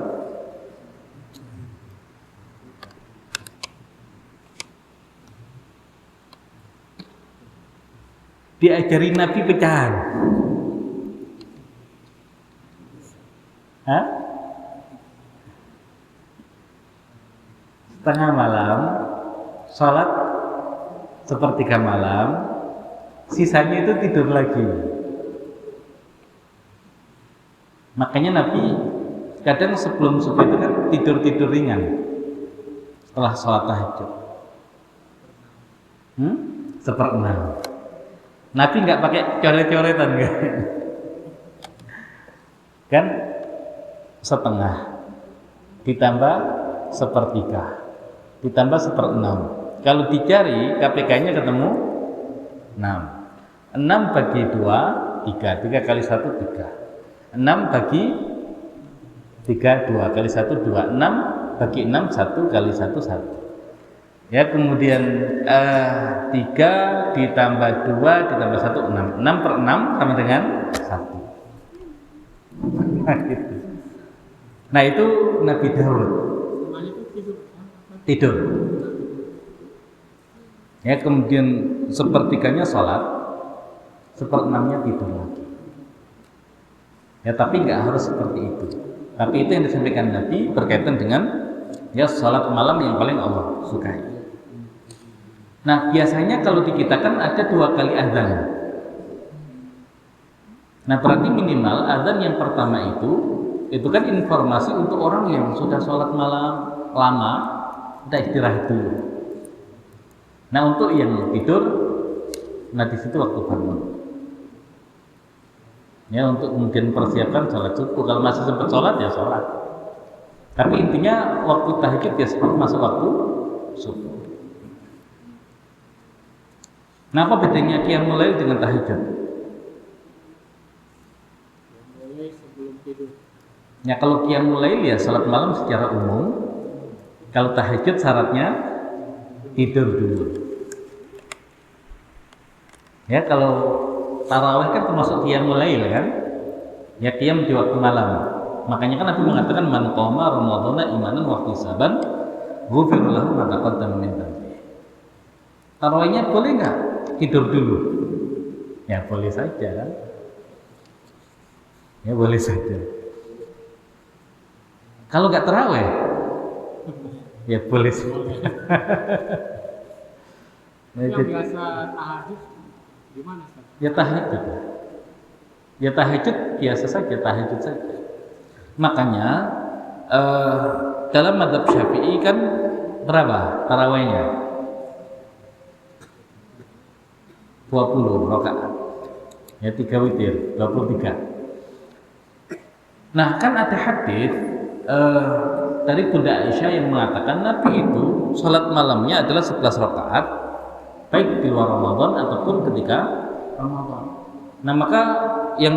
Diajari Nabi pecahan. Hah? Setengah malam, sholat sepertiga malam, sisanya itu tidur lagi. Makanya Nabi kadang sebelum subuh itu kan tidur-tidur ringan setelah sholat tahajud. Seperenam. Nabi nggak pakai coret-coretan kan, setengah ditambah sepertiga ditambah seperenam. Kalau dicari KPK-nya ketemu 6. 6 bagi 2 3, 3 kali 1 3. 6 bagi 3 2 kali 1 2. 6 bagi 6 1 kali 1 1. Ya, kemudian 3 ditambah 2 ditambah 1 6. 6 per 6 sama dengan 1. Nah, gitu. Nah itu Nabi Daud tidur. Ya, kemudian sepertiganya sholat, seperenamnya tidur lagi. Ya, tapi nggak harus seperti itu. Tapi itu yang disampaikan Nabi berkaitan dengan ya sholat malam yang paling Allah sukai. Nah, biasanya kalau di kita kan ada 2 kali azan. Nah, berarti minimal azan yang pertama itu kan informasi untuk orang yang sudah sholat malam lama, kita istirahat dulu. Nah, untuk yang tidur, nah di situ waktu bangun. Ya, untuk kemudian persiapkan sholat subuh. Kalau masih sempat sholat ya sholat. Tapi intinya waktu tahajud ya seperti masuk waktu subuh. Nah, apa bedanya qiyamul lail dengan tahajud?
Mulai sebelum tidur.
Ya, kalau qiyamul lail ya salat malam secara umum. Kalau tahajud syaratnya tidur dulu. Ya, kalau tarawih kan termasuk qiyamul lail kan? Ya, qiyam di waktu malam. Makanya kan Nabi mengatakan man qama ramadhana imanan wa ihtisaban ghufira lahu ma taqaddama min dhanbi. Tarawihnya boleh nggak tidur dulu? Ya boleh saja kan? Ya boleh saja. Kalau nggak tarawih, ya boleh saja.
Yang biasa tahajud gimana Ustaz?
Ya tahajud. Ya tahajud biasa saja, tahajud saja. Makanya dalam mazhab Syafi'i kan berapa tarawihnya? 20 rakaat. Ya 3 witir, 23. Nah, kan ada hadis dari Bunda Aisyah yang mengatakan Nabi itu salat malamnya adalah 11 rakaat baik di luar Ramadan ataupun ketika Ramadan. Nah, maka yang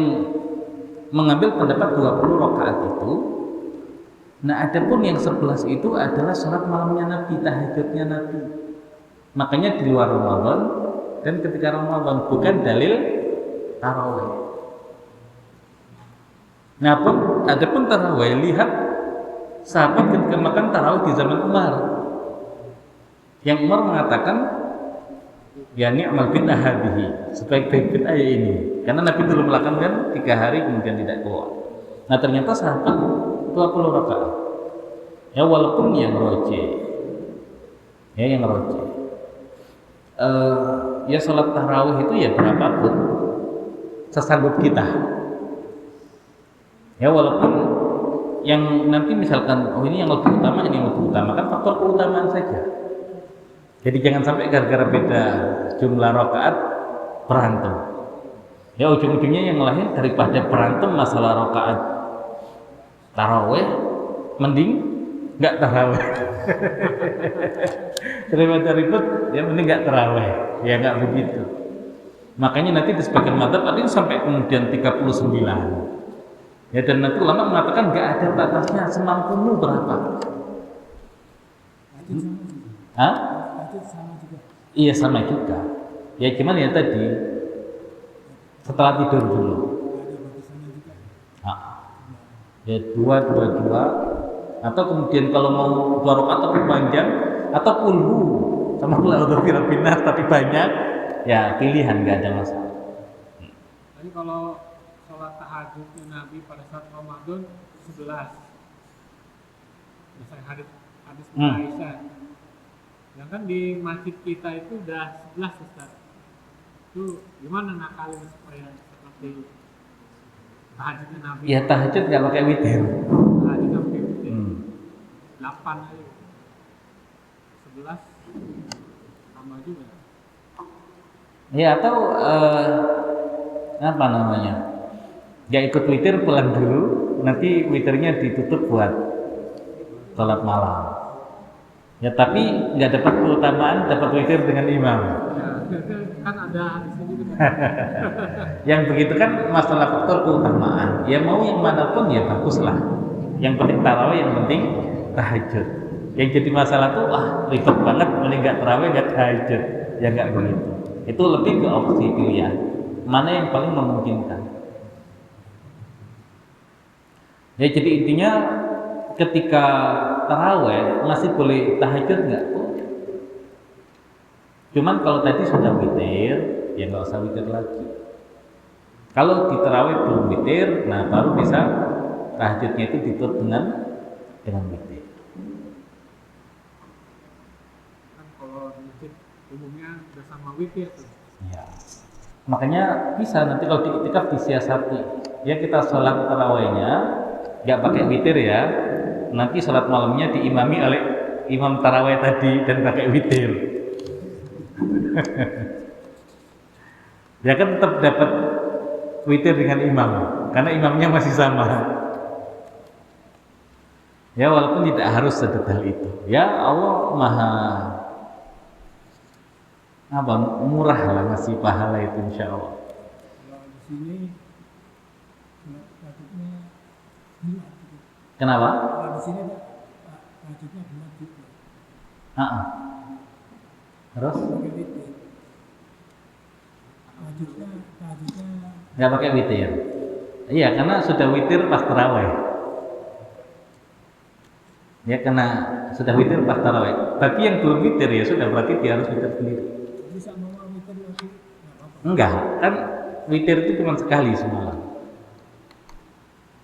mengambil pendapat 20 rakaat itu, nah adapun yang 11 itu adalah salat malamnya Nabi, tahajudnya Nabi. Makanya di luar Ramadan dan ketika Ramadan, bukan dalil tarawih. Nah, adapun tarawih, lihat sahabat ketika makan tarawih di zaman Umar. Yang Umar mengatakan ya ni'mal bid'ah hadhihi, sebaik-baik bid'ah ini. Karena Nabi dulu melakukan 3 hari kemudian tidak keluar. Nah, ternyata sahabat 20 rakaat. Ya walaupun yang roje. Ya yang roje. Ya salat tarawih itu ya berapapun sesanggup kita. Ya walaupun yang nanti misalkan ini yang lebih utama, ini yang lebih utama, kan faktor keutamaan saja. Jadi jangan sampai gara-gara beda jumlah rakaat berantem. Ya ujung-ujungnya yang lain daripada berantem masalah rakaat tarawih, mending nggak tarawih. Daripada ribut, ya mending nggak tarawih. Ya nggak begitu. Makanya nanti di sebagian madzhab ada yang sampai kemudian 39. Ya dan nanti ulama mengatakan nggak ada batasnya, semampumu berapa. Hah? Iya sama juga. Ya gimana ya tadi setelah tidur dulu. Ya 2 atau kemudian kalau mau 2 rakaat tapi panjang atau kulhu sama qul binas tapi banyak, ya pilihan nggak ada masalah.
Jadi kalau sholat tahajudnya Nabi pada saat Ramadan 11, misalnya hadis Aisyah. Yang kan di masjid kita itu udah 11 Ustaz. Itu gimana nakalin supaya seperti tahajudnya Nabi?
Ya tahajud nggak pakai witir.
Tahajud nggak pakai witir. 8 aja. 11 tambah juga.
Ya atau apa namanya? Nggak ikut witir, pulang dulu. Nanti witirnya ditutup buat sholat malam. Ya tapi nggak dapat keutamaan dapat witir dengan imam.
Ya, kan ada hadisnya juga.
Yang begitu kan masalah faktor keutamaan. Ya mau yang manapun ya baguslah. Yang penting tarawih, yang penting tahajud. Yang jadi masalah tuh ribet banget, mending nggak tarawih nggak tahajud. Ya nggak begitu. Itu lebih ke opsi pilihan. Mana yang paling memungkinkan. Ya jadi intinya ketika tarawih masih boleh tahajud nggak? Cuman kalau tadi sudah witir, ya nggak usah witir lagi. Kalau di tarawih belum witir, nah baru bisa tahajudnya itu ditutup dengan witir.
Kan kalau masjid umumnya udah sama witir tuh.
Ya. Makanya bisa nanti kalau di iktikaf disiasati. Ya kita sholat tarawihnya nggak pakai witir ya. Nanti sholat malamnya diimami oleh imam tarawih tadi dan pakai witir. Ya kan tetap dapat witir dengan imam karena imamnya masih sama. Ya walaupun tidak harus sedetail itu. Ya Allah maha murah lah ngasih pahala itu insya Allah.
Kalau di sini tahajudnya
Kenapa?
kalau di sini tahajudnya di masjid.
Terus?
Pakai witir. Tahajudnya
Nggak pakai witir. Iya karena sudah witir pas tarawih. Ya karena sudah witir pas tarawih. Bagi yang belum witir ya sudah berarti dia harus witir sendiri.
Bisa bawa witir lagi?
Enggak, kan witir itu cuma sekali semalam.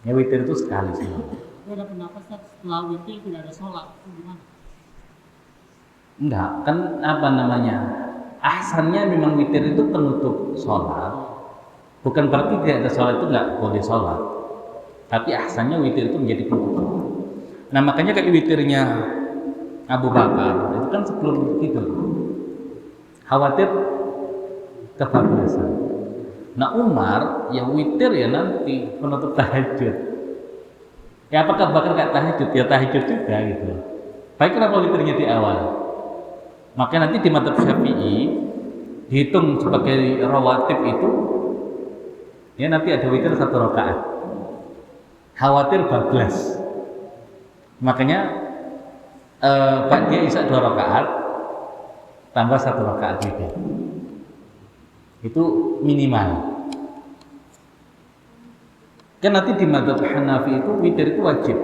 Ya witir itu sekali semalam.
Tapi ada pendapat setelah witir tidak ada sholat, itu gimana?
Enggak, kan apa namanya? Ahsannya memang witir itu penutup sholat. Bukan berarti tidak ada sholat itu nggak boleh sholat. Tapi ahsannya witir itu menjadi penutup. Nah makanya kayak witirnya Abu Bakar itu kan sebelum tidur. Khawatir kebablasan. Nah Umar yang witir ya nanti penutup tahajud. Ya apakah Bakar kayak tahajud? Ya tahajud juga gitu. Baik kenapa witirnya di awal? Maka nanti di madzhab Syafi'i dihitung sebagai rawatib itu ya nanti ada witir 1 rakaat. Khawatir bablas. Makanya dia isya 2 rakaat tambah 1 rakaat witir. Itu minimal. Kan nanti di madzhab Hanafi itu witir itu wajib.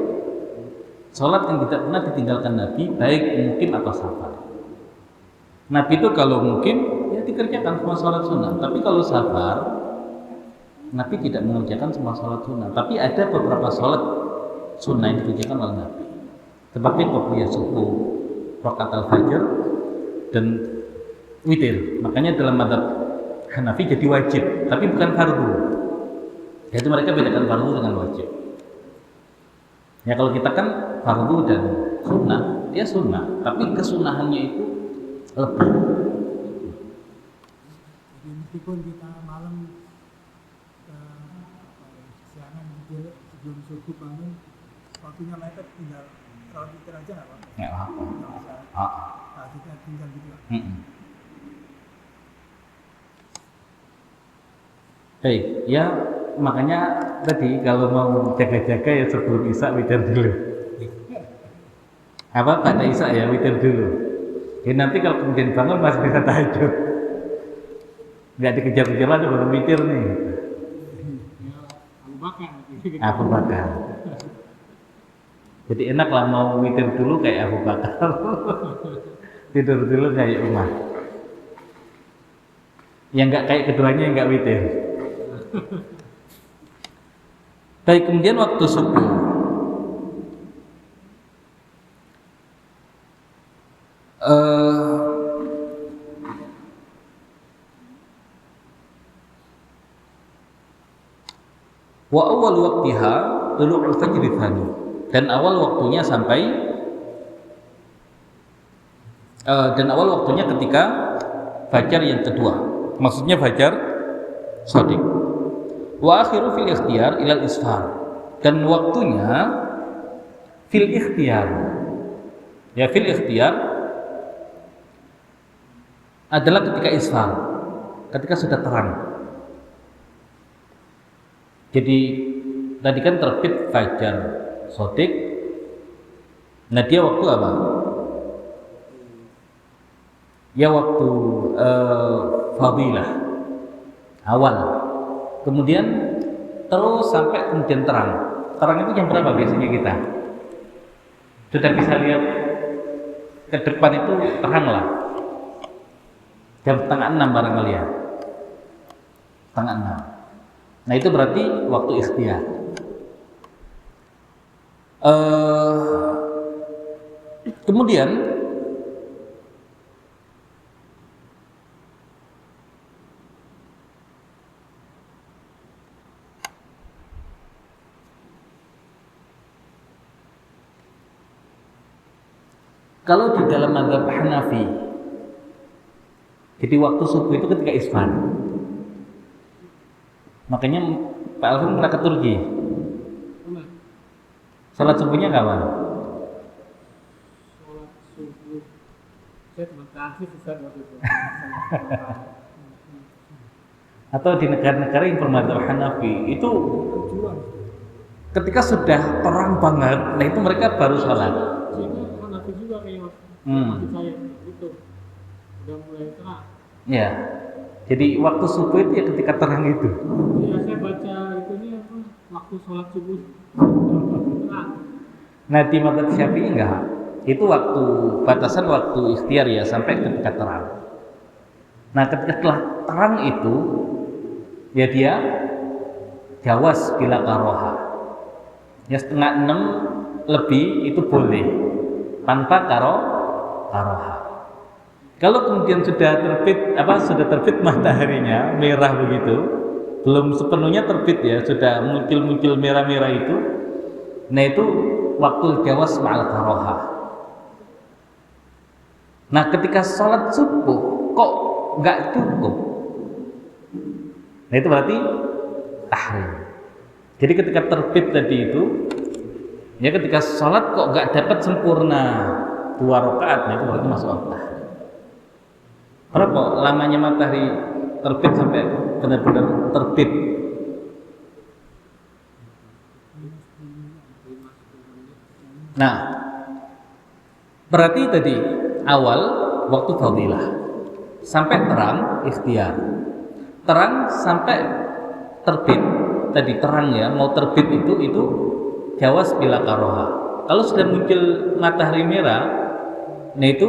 Salat yang tidak pernah ditinggalkan Nabi baik mukim atau safar. Nabi itu kalau mukim ya dikerjakan semua salat sunnah. Tapi kalau safar Nabi tidak mengerjakan semua salat sunnah. Tapi ada beberapa salat sunnah yang dikerjakan oleh Nabi. Seperti qobliyah subuh, rakaat al-fajr dan witir. Makanya dalam madzhab Hanafi jadi wajib, tapi bukan fardu. Jadi mereka bedakan fardu dengan wajib. Ya kalau kita kan fardu dan sunnah, dia sunnah, tapi kesunahannya itu lebih.
Jadi meskipun kita malam siangan sebelum subuh bangun, waktunya mepet tinggal kalau witir aja nggak apa-apa.
Nggak apa-apa.
Nggak usah. Nah, kita tinggal gitu lah.
Baik, ya makanya tadi kalau mau jaga-jaga ya sebelum isya witir dulu. Apa pada isya ya witir dulu. Jadi nanti kalau kemudian bangun masih bisa tahajud. Nggak dikejar-kejar lagi baru witir nih.
Ya, Abu Bakar.
Abu Bakar. Jadi enak lah mau witir dulu kayak Abu Bakar. Tidur dulu kayak Umar. Yang nggak kayak keduanya yang nggak witir. Baik, kemudian waktu subuh. Wa awal waqtiha tulu'ul fajri tsani. Dan awal waktunya sampai ketika fajar yang kedua. Maksudnya fajar shadiq. Wa akhiru fil ikhtiyar ilal isfar. Dan waktunya fil ikhtiyar. Ya fil ikhtiyar adalah ketika isfar, ketika sudah terang. Jadi tadi kan terbit fajar shadiq. Nah dia waktu apa? Ya waktu fadilah awal. Kemudian terus sampai kemudian terang. Terang itu jam berapa biasanya kita? Sudah bisa lihat ke depan itu terang lah. Jam 5:30 barangkali ya. 5:30. Nah itu berarti waktu ikhtiyar. Kemudian kalau di dalam mazhab Hanafi, jadi waktu subuh itu ketika isfar. Makanya Pak Alvin pernah ke Turki. Salat subuhnya kapan?
Sholat subuh. Saya cuma transit Ustaz waktu itu.
Atau di negara-negara yang bermadzhab Hanafi itu ketika sudah terang banget, nah itu mereka baru sholat.
Sehingga Hanafi juga kayak waktu saya itu udah mulai terang.
Ya, jadi waktu subuh itu ya ketika terang itu.
Iya, saya baca itunya apa? Waktu sholat subuh terang.
Nah di mazhab Syafi'i enggak. Itu waktu batasan waktu ikhtiar ya sampai ketika terang. Nah ketika telah terang itu ya dia jawas bila karoha. Ya 5:30 lebih itu boleh tanpa karoha. Kalau kemudian sudah terbit mataharinya merah begitu, belum sepenuhnya terbit ya, sudah muncul merah-merah itu. Nah itu waktu jawas ma'al karoha. Nah ketika sholat subuh kok nggak cukup, nah itu berarti tahrim. Jadi ketika terbit tadi itu, ya ketika sholat kok nggak dapat sempurna 2 rakaat, nah itu berarti masuk tahrim. Berapa lamanya matahari terbit sampai benar-benar terbit? Nah, berarti tadi awal waktu fadilah sampai terang ikhtiar, terang sampai terbit tadi terang ya, mau terbit itu jawas bila karoha. Kalau sudah muncul matahari merah, nah itu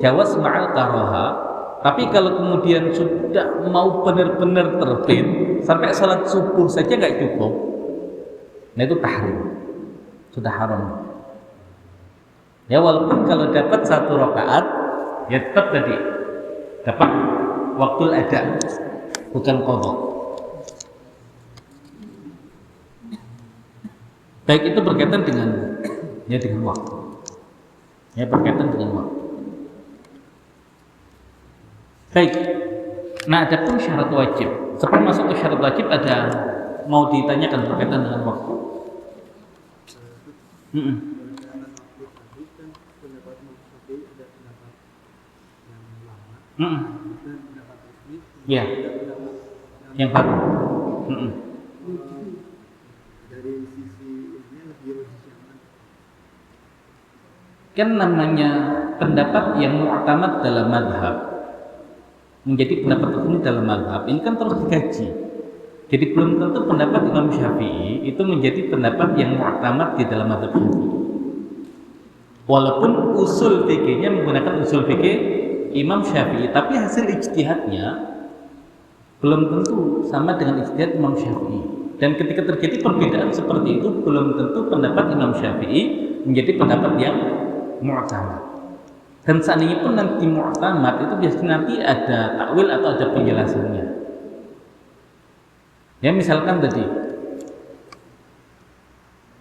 jawas ma'al karoha. Tapi kalau kemudian sudah mau benar-benar terbit sampai salat subuh saja nggak cukup, nah itu tahrim, sudah haram. Ya walaupun kalau dapat 1 rakaat ya tetap tadi dapat waktu ada, bukan qadha. Baik itu berkaitan dengan waktu. Ya berkaitan dengan waktu. Baik. Nah, ada pun syarat wajib. Sebelum masuk ke syarat wajib ada mau ditanyakan berkaitan dengan waktu. Ya, yang baru.
Dari sisi ini lebih
Kan namanya pendapat yang mu'tamad dalam madhab, menjadi pendapat ini dalam madhab ini kan terus dikaji. Jadi belum tentu pendapat Imam Syafi'i itu menjadi pendapat yang mu'tamad di dalam madhab Syafi'i. Walaupun usul fikihnya menggunakan usul fikih Imam Syafi'i, tapi hasil ijtihadnya belum tentu sama dengan ijtihad Imam Syafi'i. Dan ketika terjadi perbedaan seperti itu, belum tentu pendapat Imam Syafi'i menjadi pendapat yang mu'tamad. Dan seandainya pun nanti mu'tamad itu biasanya nanti ada takwil atau ada penjelasannya. Ya misalkan tadi,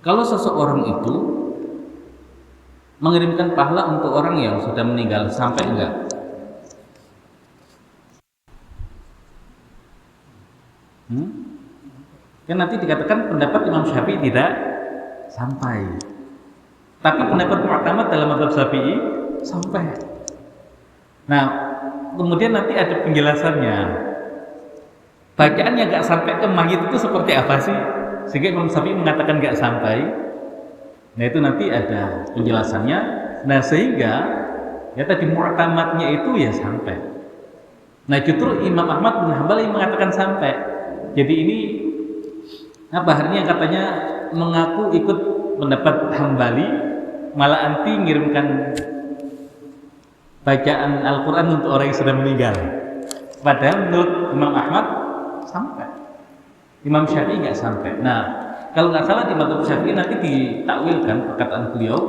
kalau seseorang itu mengirimkan pahala untuk orang yang sudah meninggal, sampai enggak? Kan nanti dikatakan pendapat Imam Syafi'i tidak sampai. Tapi pendapat mu'tamad dalam mazhab Syafi'i sampai. Nah, kemudian nanti ada penjelasannya. Bacaan yang nggak sampai ke mayit itu seperti apa sih? Sehingga Imam Syafi'i mengatakan nggak sampai. Nah itu nanti ada penjelasannya. Nah sehingga ya tadi mu'tamadnya itu ya sampai. Nah justru Imam Ahmad bin Hanbal yang mengatakan sampai. Jadi ini akhirnya katanya mengaku ikut pendapat Hambali, malah anti ngirimkan bacaan Al-Quran untuk orang yang sudah meninggal. Padahal menurut Imam Ahmad sampai, Imam Syafi'i nggak sampai. Nah kalau nggak salah di mazhab Syafi'i nanti ditakwilkan perkataan beliau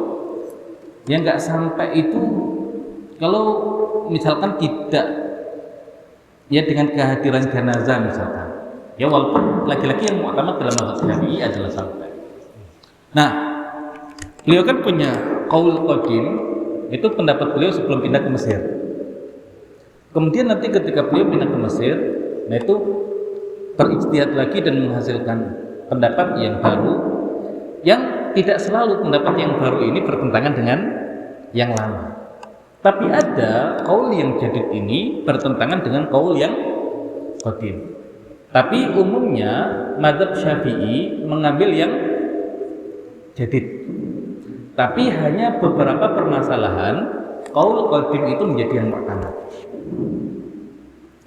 yang nggak sampai itu kalau misalkan tidak ya dengan kehadiran jenazah misalkan. Ya walaupun laki-laki yang mu'tamad dalam mazhab Syafi'i adalah sampai. Nah, beliau kan punya qaul qadim, itu pendapat beliau sebelum pindah ke Mesir. Kemudian nanti ketika beliau pindah ke Mesir, nah itu berijtihad lagi dan menghasilkan pendapat yang baru, yang tidak selalu pendapat yang baru ini bertentangan dengan yang lama. Tapi ada qaul yang jadid ini bertentangan dengan qaul yang qadim. Tapi umumnya mazhab Syafi'i mengambil yang jadid. Tapi hanya beberapa permasalahan qaul qadim itu menjadi yang mu'tamad.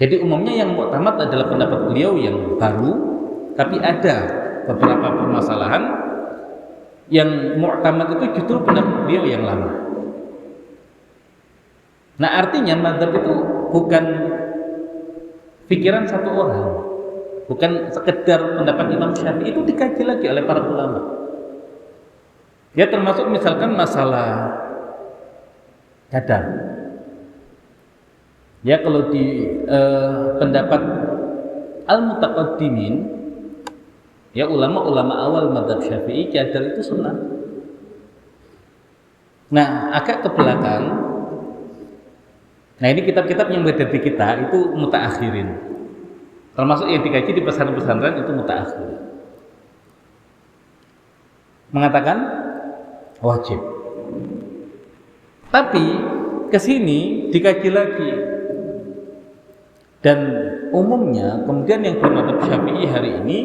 Jadi umumnya yang mu'tamad adalah pendapat beliau yang baru, tapi ada beberapa permasalahan yang mu'tamad itu justru pendapat beliau yang lama. Nah, artinya mazhab itu bukan pikiran satu orang, bukan sekedar pendapat Imam Syafi'i, itu dikaji lagi oleh para ulama. Ya, termasuk misalkan masalah cadar. Ya, kalau di pendapat al-mutaqaddimin, ya ulama-ulama awal mazhab Syafi'i, cadar itu sunnah. Nah, agak ke belakang, nah ini kitab-kitab yang berbeda di kita itu mutaakhirin, termasuk yang dikaji di pesantren-pesantren itu mutaakhirin, mengatakan wajib. Tapi kesini dikaji lagi, dan umumnya kemudian yang bermadzhab Syafi'i hari ini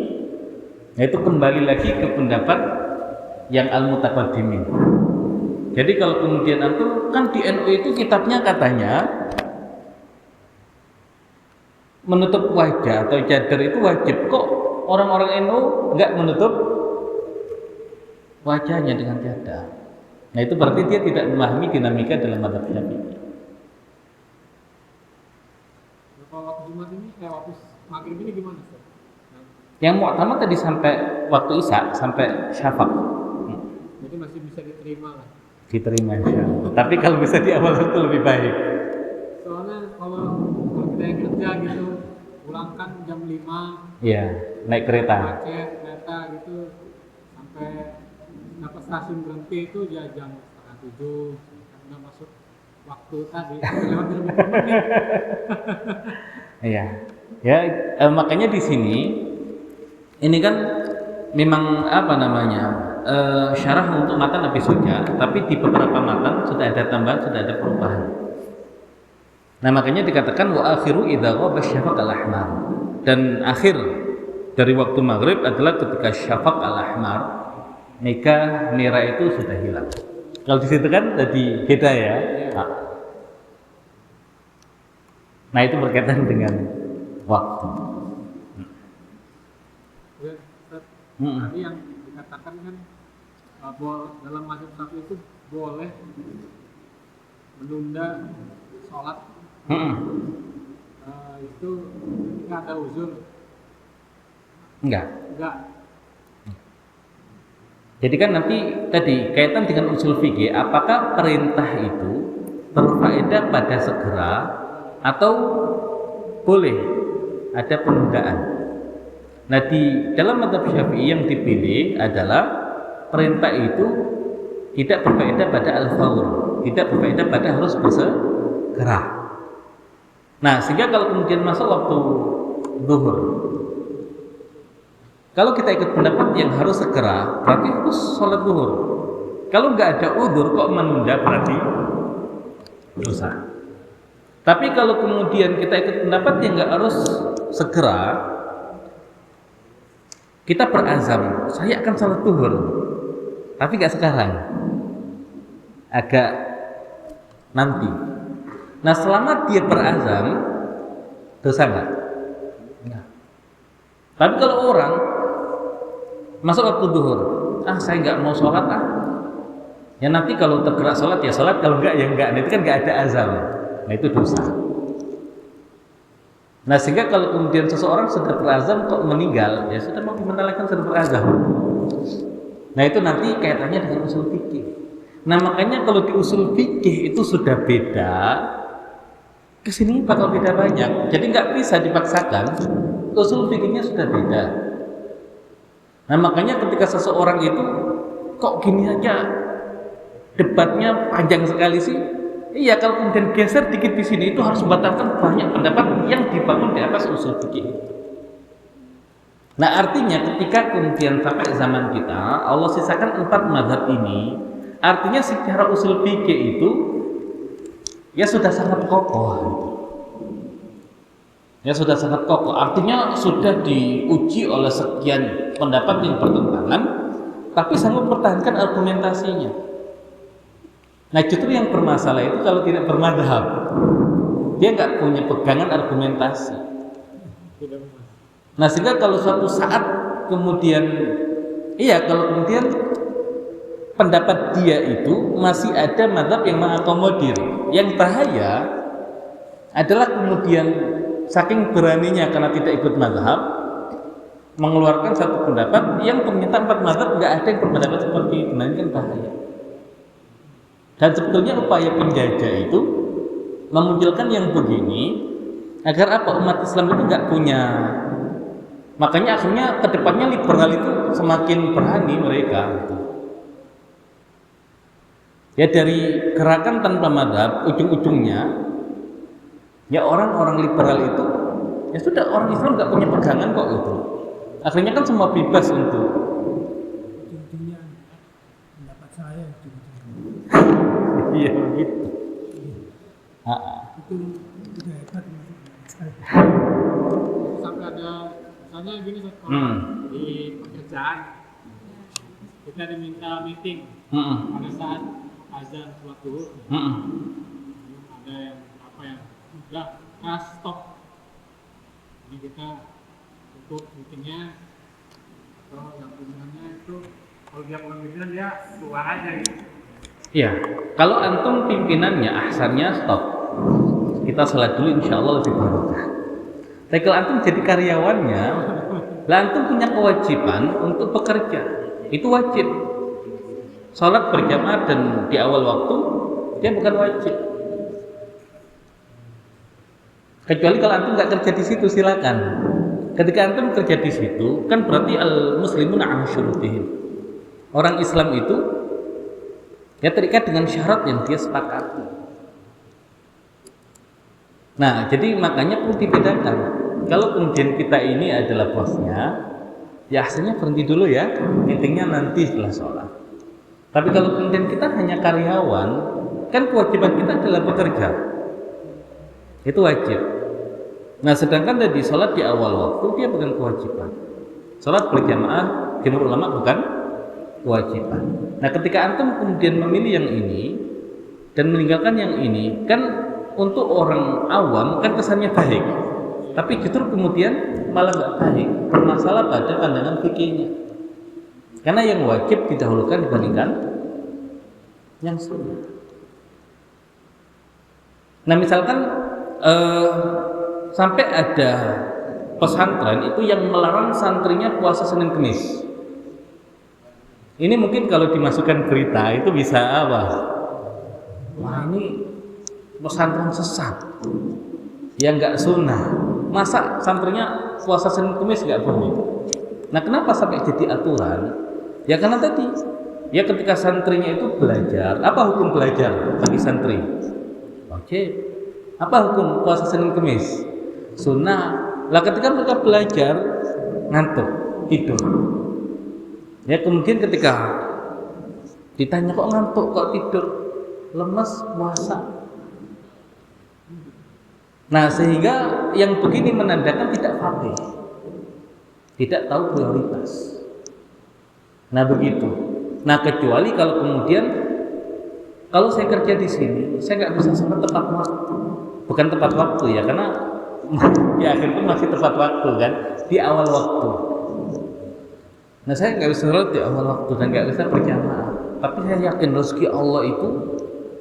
yaitu kembali lagi ke pendapat yang al-mutaqaddimin. Jadi kalau kemudian antum kan di NU itu kitabnya katanya menutup wajah atau cadar itu wajib, kok orang-orang NU nggak menutup wajahnya dengan cadar. Nah, itu berarti dia tidak memahami dinamika dalam mazhab Syafi'i.
Kalau waktu Jumat ini waktu maghrib ini gimana, Ustaz?
Yang mu'tamad tadi sampai waktu Isya, sampai syafaq.
Jadi masih bisa diterima lah.
Diterima insyaallah. Tapi kalau bisa di awal itu lebih baik.
Soalnya kalau kita yang kerja gitu, pulang kan jam 5.
Iya, naik kereta.
Macet, kereta gitu, sampai dapat stasiun berhenti itu ya jam 6:30. Karena masuk waktu tadi, lewat lebih menit.
Iya. Ya, makanya di sini ini kan memang apa namanya? Syarah untuk matan Abi Suja, tapi di beberapa matan sudah ada tambahan, sudah ada perubahan. Nah, makanya dikatakan wa akhiru idza ghaba syafaq al-ahmar. Dan akhir dari waktu maghrib adalah ketika syafaq al-ahmar, maka merah itu sudah hilang. Kalau di situ kan jadi beda ya. Nah, itu berkaitan dengan waktu.
Tadi yang dikatakan kan dalam mazhab Syafi'i itu boleh menunda sholat itu nggak ada uzur.
Enggak. Jadi kan nanti tadi kaitan dengan usul fikih, apakah perintah itu berfaedah pada segera atau boleh ada penundaan. Nah, di dalam mazhab Syafi'i yang dipilih adalah perintah itu tidak berfaedah pada al-fawr, tidak berfaedah pada harus bersegera. Nah, sehingga kalau kemudian masuk waktu zuhur, kalau kita ikut pendapat yang harus segera, berarti harus sholat zuhur. Kalau nggak ada uzur kok menunda, berarti dosa. Tapi kalau kemudian kita ikut pendapat yang nggak harus segera, kita berazam, saya akan sholat zuhur, tapi nggak sekarang, agak nanti. Nah, selama dia berazam, dosa nggak? Nah. Tapi kalau orang masuk waktu zuhur, saya nggak mau sholat ya nanti kalau tergerak sholat ya sholat, kalau nggak ya nggak. Nah, itu kan nggak ada azam. Nah, itu dosa. Nah, sehingga kalau kemudian seseorang sudah berazam kok meninggal, ya sudah mau dimentalkan sudah berazam. Nah, itu nanti kaitannya dengan usul fikih. Nah, makanya kalau di usul fikih itu sudah beda, kesini bakal beda banyak. Jadi nggak bisa dipaksakan. Usul fikihnya sudah beda. Nah, makanya ketika seseorang itu kok gini aja debatnya panjang sekali sih. Iya, kalau kemudian geser dikit di sini itu harus membatalkan banyak pendapat yang dibangun di atas usul fikih. Nah, artinya ketika kemudian sampai zaman kita Allah sisakan 4 mazhab ini, artinya secara usul fikih itu ya sudah sangat kokoh. Ya sudah sangat kokoh. Artinya sudah diuji oleh sekian pendapat yang bertentangan, tapi sanggup mempertahankan argumentasinya. Nah, justru yang bermasalah itu kalau tidak bermadhab, dia nggak punya pegangan argumentasi. Nah, sehingga kalau suatu saat kemudian kalau kemudian pendapat dia itu masih ada mazhab yang mengakomodir. Yang bahaya adalah kemudian saking beraninya karena tidak ikut mazhab mengeluarkan satu pendapat yang ternyata 4 mazhab nggak ada yang berpendapat seperti itu. Nah, ini kan bahaya. Dan sebetulnya upaya penjajah itu memunculkan yang begini agar apa, umat Islam itu nggak punya. Makanya akhirnya kedepannya liberal itu semakin berani mereka gitu. Ya dari gerakan tanpa madhab ujung-ujungnya ya orang-orang liberal itu ya sudah, orang Islam nggak punya pegangan kok gitu. Akhirnya kan semua bebas untuk
ujung-ujungnya pendapat saya
iya gitu.
itu udah hebat
Sampai ada misalnya gini kalau di pekerjaan kita diminta meeting pada saat azan sholat zuhur, ada yang udah stop, ini kita untuk meetingnya atau yang pilihannya itu kalau dia bukan pimpinan dia keluar aja gitu.
Iya, kalau antum pimpinannya ahsannya stop. Kita sholat dulu insya Allah lebih barokah. Tapi kalau antum jadi karyawannya, lah antum punya kewajiban untuk bekerja. Itu wajib. Sholat berjamaah dan di awal waktu dia bukan wajib. Kecuali kalau antum nggak kerja di situ silakan. Ketika antum kerja di situ kan berarti al muslimun ala syurutihim. Orang Islam itu ya terikat dengan syarat yang dia sepakati. Nah, jadi makanya perlu dibedakan. Kalau kemudian kita ini adalah bosnya, ya hasilnya berhenti dulu ya, meetingnya nanti setelah sholat. Tapi kalau kemudian kita hanya karyawan, kan kewajiban kita adalah bekerja. Itu wajib. Nah, sedangkan tadi sholat di awal waktu dia bukan kewajiban. Sholat berjamaah jumhur ulama bukan kewajiban. Nah, ketika antum kemudian memilih yang ini dan meninggalkan yang ini, kan untuk orang awam kan kesannya baik, tapi justru kemudian malah nggak baik, bermasalah pada pandangan fikihnya. Karena yang wajib didahulukan dibandingkan yang sunnah. Nah, misalkan sampai ada pesantren itu yang melarang santrinya puasa Senin Kemis. Ini mungkin kalau dimasukkan berita itu bisa apa? Wah, ini pesantren sesat, ya nggak sunnah. Masa santrinya puasa Senin Kemis nggak boleh? Nah, kenapa sampai jadi aturan? Ya karena tadi, ya ketika santrinya itu belajar, apa hukum belajar bagi santri? Wajib. Apa hukum puasa Senin Kemis? Sunnah. Lah ketika mereka belajar ngantuk, tidur. Ya kemudian ketika ditanya kok ngantuk, kok tidur, lemes, puasa. Nah, sehingga yang begini menandakan tidak faqih, tidak tahu prioritas. Nah, begitu. Nah, kecuali kalau kemudian kalau saya kerja di sini, saya nggak bisa sempat tepat waktu. Bukan tepat waktu ya, karena di akhir pun masih tepat waktu kan, di awal waktu. Nah, saya nggak bisa sholat di awal waktu dan nggak bisa berjamaah. Tapi saya yakin rezeki Allah itu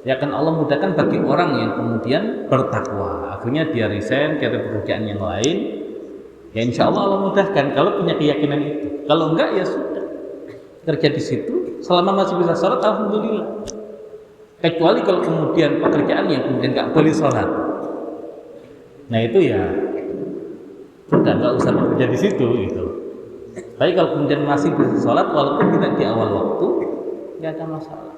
ya akan Allah mudahkan bagi orang yang kemudian bertakwa. Akhirnya dia resign, cari pekerjaan yang lain. Ya insya Allah Allah mudahkan kalau punya keyakinan itu. Kalau enggak ya sudah, kerja di situ selama masih bisa sholat alhamdulillah. Kecuali kalau kemudian pekerjaan yang kemudian nggak boleh sholat. Nah itu ya sudah nggak usah bekerja di situ gitu. Tapi kalau kemudian masih bisa sholat walaupun tidak di awal waktu, nggak ada masalah.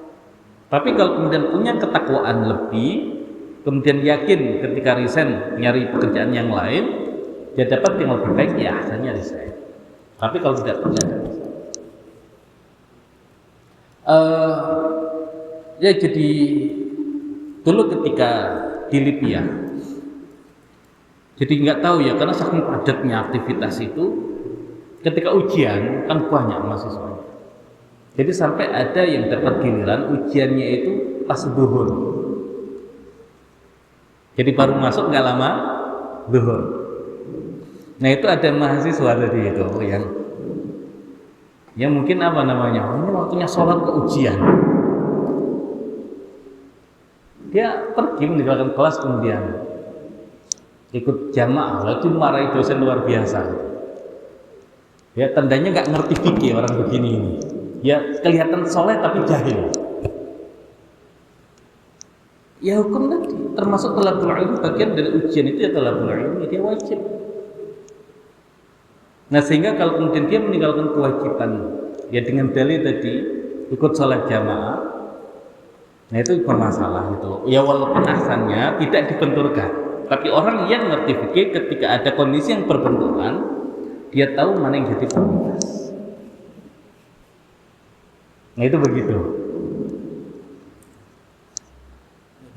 Tapi kalau kemudian punya ketakwaan lebih, kemudian yakin ketika resign nyari pekerjaan yang lain, dia dapat yang lebih baik, ya asalnya resign. Tapi kalau tidak punya ada masalah. Ya jadi dulu ketika di Libya, jadi nggak tahu ya karena saking padatnya aktivitas itu, ketika ujian kan banyak mahasiswa. Jadi sampai ada yang dapat giliran ujiannya itu pas zuhur. Jadi baru masuk nggak lama zuhur. Nah itu ada mahasiswa tadi itu Ya mungkin apa namanya? Ini waktunya sholat ke ujian. Dia pergi meninggalkan kelas kemudian ikut jamaah, lalu marahi dosen luar biasa. Ya tandanya nggak ngerti fikih orang begini ini. Ya kelihatan soleh tapi jahil. Ya hukum tadi termasuk talabul ilmi, bagian dari ujian itu ya talabul ilmi, dia wajib. Nah sehingga kalau kemudian dia meninggalkan kewajiban ya dengan dalil tadi ikut sholat jamaah, nah itu bermasalah gitu loh. Ya walaupun ahsannya tidak dibenturkan, tapi orang yang ngerti fikih ketika ada kondisi yang berbenturan, dia tahu mana yang jadi prioritas. Nah itu begitu.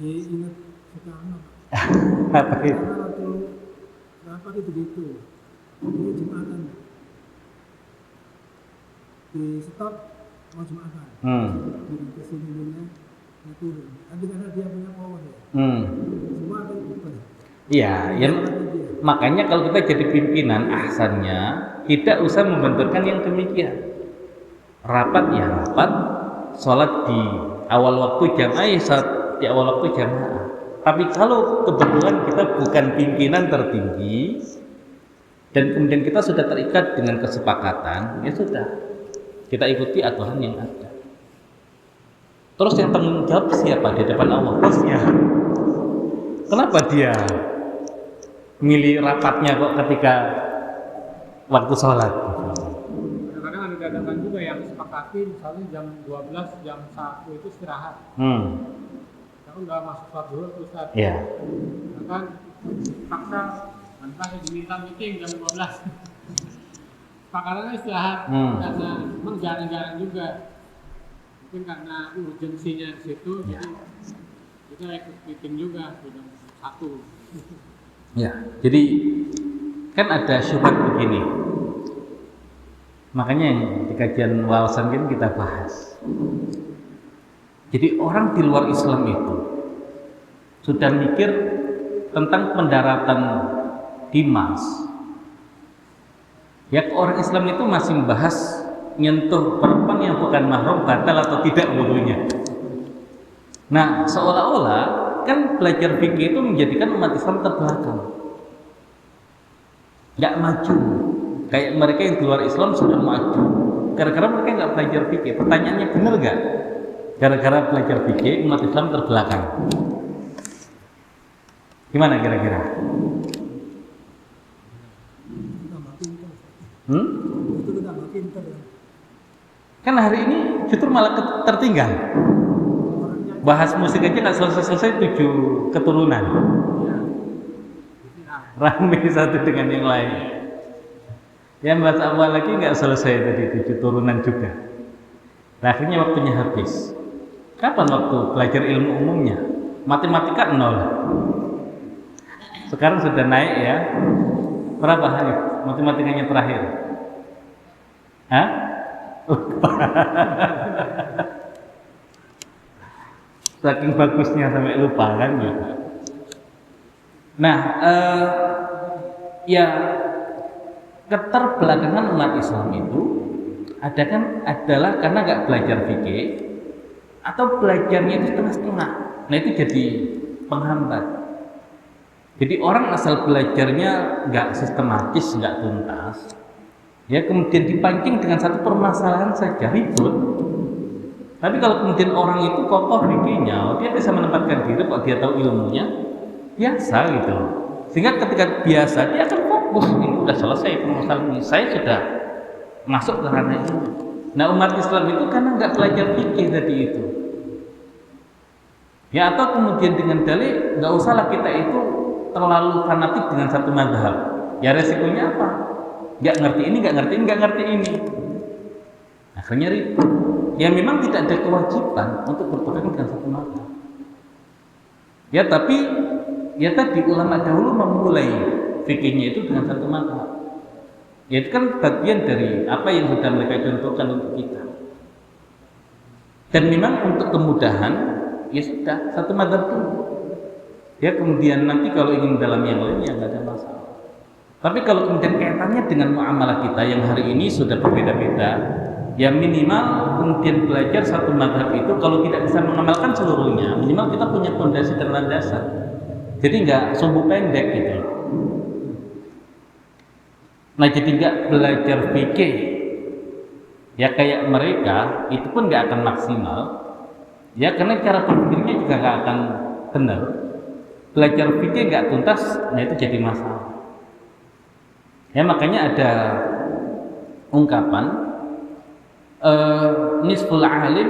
Jadi ingat sekarang
Apa itu?
waktu rapat itu begitu. Ini Jumatan di stop mau Jumatan. Dari kesini dulunya turun. Tapi karena dia punya power ya. Semua akan berubah.
Iya, ya, makanya kalau kita jadi pimpinan ahsannya tidak usah membenturkan yang demikian. Rapat ya rapat, sholat di awal waktu jamaah ya sholat di awal waktu jamaah. Tapi kalau kebetulan kita bukan pimpinan tertinggi dan kemudian kita sudah terikat dengan kesepakatan, ya sudah kita ikuti aturan yang ada. Terus yang tanggung jawab siapa di depan Allah? Bosnya. Kenapa dia milih rapatnya kok ketika waktu sholat?
Kadang-kadang ada dadakan juga yang sepakati misalnya jam 12, jam 1 itu istirahat. Kita udah masuk sholat dulu tuh Ustaz.
Iya.
Nah, kan paksa saya diminta meeting jam 12. Sepakatannya istirahat karena memang jarang-jarang juga. Mungkin karena urgensinya di situ, jadi kita ikut meeting juga jam 1.
Ya, jadi kan ada syubhat begini. Makanya di kajian wawasan kan kita bahas. Jadi orang di luar Islam itu sudah mikir tentang pendaratan di Mars. Ya orang Islam itu masih membahas nyentuh perempuan yang bukan mahram batal atau tidak wudunya. Nah, seolah-olah kan belajar fikih itu menjadikan umat Islam terbelakang, nggak maju. Kayak mereka yang di luar Islam sudah maju, gara-gara mereka nggak belajar fikih. Pertanyaannya benar nggak? Gara-gara belajar fikih umat Islam terbelakang. Gimana kira-kira?
Tambah pintar. Itu tambah pintar.
Kan hari ini justru malah tertinggal. Bahas musik aja nggak selesai-selesai 7 keturunan. Rame satu dengan yang lain. Yang bahas awal lagi nggak selesai tadi 7 turunan juga. Nah, akhirnya waktunya habis. Kapan waktu belajar ilmu umumnya? Matematika 0. Sekarang sudah naik ya. Berapa hari matematikanya terakhir? Hah? Saking bagusnya sampai lupa kan gitu. Nah, ya keterbelakangan umat Islam itu adalah karena nggak belajar fikih atau belajarnya itu setengah-setengah. Nah itu jadi penghambat. Jadi orang asal belajarnya nggak sistematis, nggak tuntas, ya kemudian dipancing dengan satu permasalahan saja ribut. Tapi kalau kemudian orang itu kokoh fikihnya, dia bisa menempatkan diri kok dia tahu ilmunya biasa gitu. Sehingga ketika biasa dia akan fokus, ini udah selesai permasalahan ini, saya sudah masuk ke ranah ini. Nah umat Islam itu karena nggak belajar fikih tadi itu. Ya atau kemudian dengan dalil nggak usahlah kita itu terlalu fanatik dengan satu mazhab. Ya resikonya apa? Nggak ngerti ini, nggak ngerti ini, nggak ngerti ini. Akhirnya ribut. Ya memang tidak ada kewajiban untuk berpegang dengan satu mazhab. Ya tapi ya tadi ulama dahulu memulai fikihnya itu dengan satu mazhab. Ya itu kan bagian dari apa yang sudah mereka contohkan untuk kita. Dan memang untuk kemudahan ya sudah satu mazhab dulu. Ya kemudian nanti kalau ingin dalam yang lain ya nggak ada masalah. Tapi kalau kemudian kaitannya dengan muamalah kita yang hari ini sudah berbeda-beda, Ya minimal kemudian belajar satu mazhab itu kalau tidak bisa mengamalkan seluruhnya, minimal kita punya fondasi dan landasan. Jadi nggak sumbu pendek gitu. Nah jadi nggak belajar fikih ya kayak mereka itu pun nggak akan maksimal. Ya karena cara berpikirnya juga nggak akan benar. Belajar fikih nggak tuntas, nah itu jadi masalah. Ya makanya ada ungkapan nisful alim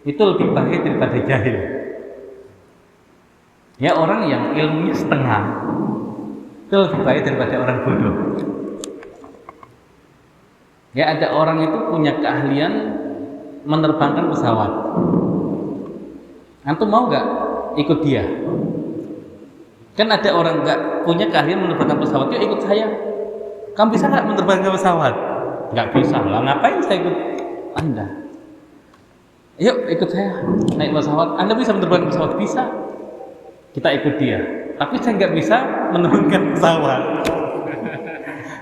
itu lebih baik daripada jahil. Ya orang yang ilmunya setengah itu lebih baik daripada orang bodoh. Ya ada orang itu punya keahlian menerbangkan pesawat. Antum mau nggak ikut dia? Kan ada orang nggak punya keahlian menerbangkan pesawat, yuk ikut saya. Kamu bisa nggak menerbangkan pesawat? Nggak bisa lah, ngapain saya ikut Anda? Yuk ikut saya naik pesawat. Anda bisa menerbangkan pesawat? Bisa. Kita ikut dia. Tapi saya nggak bisa menerbangkan pesawat.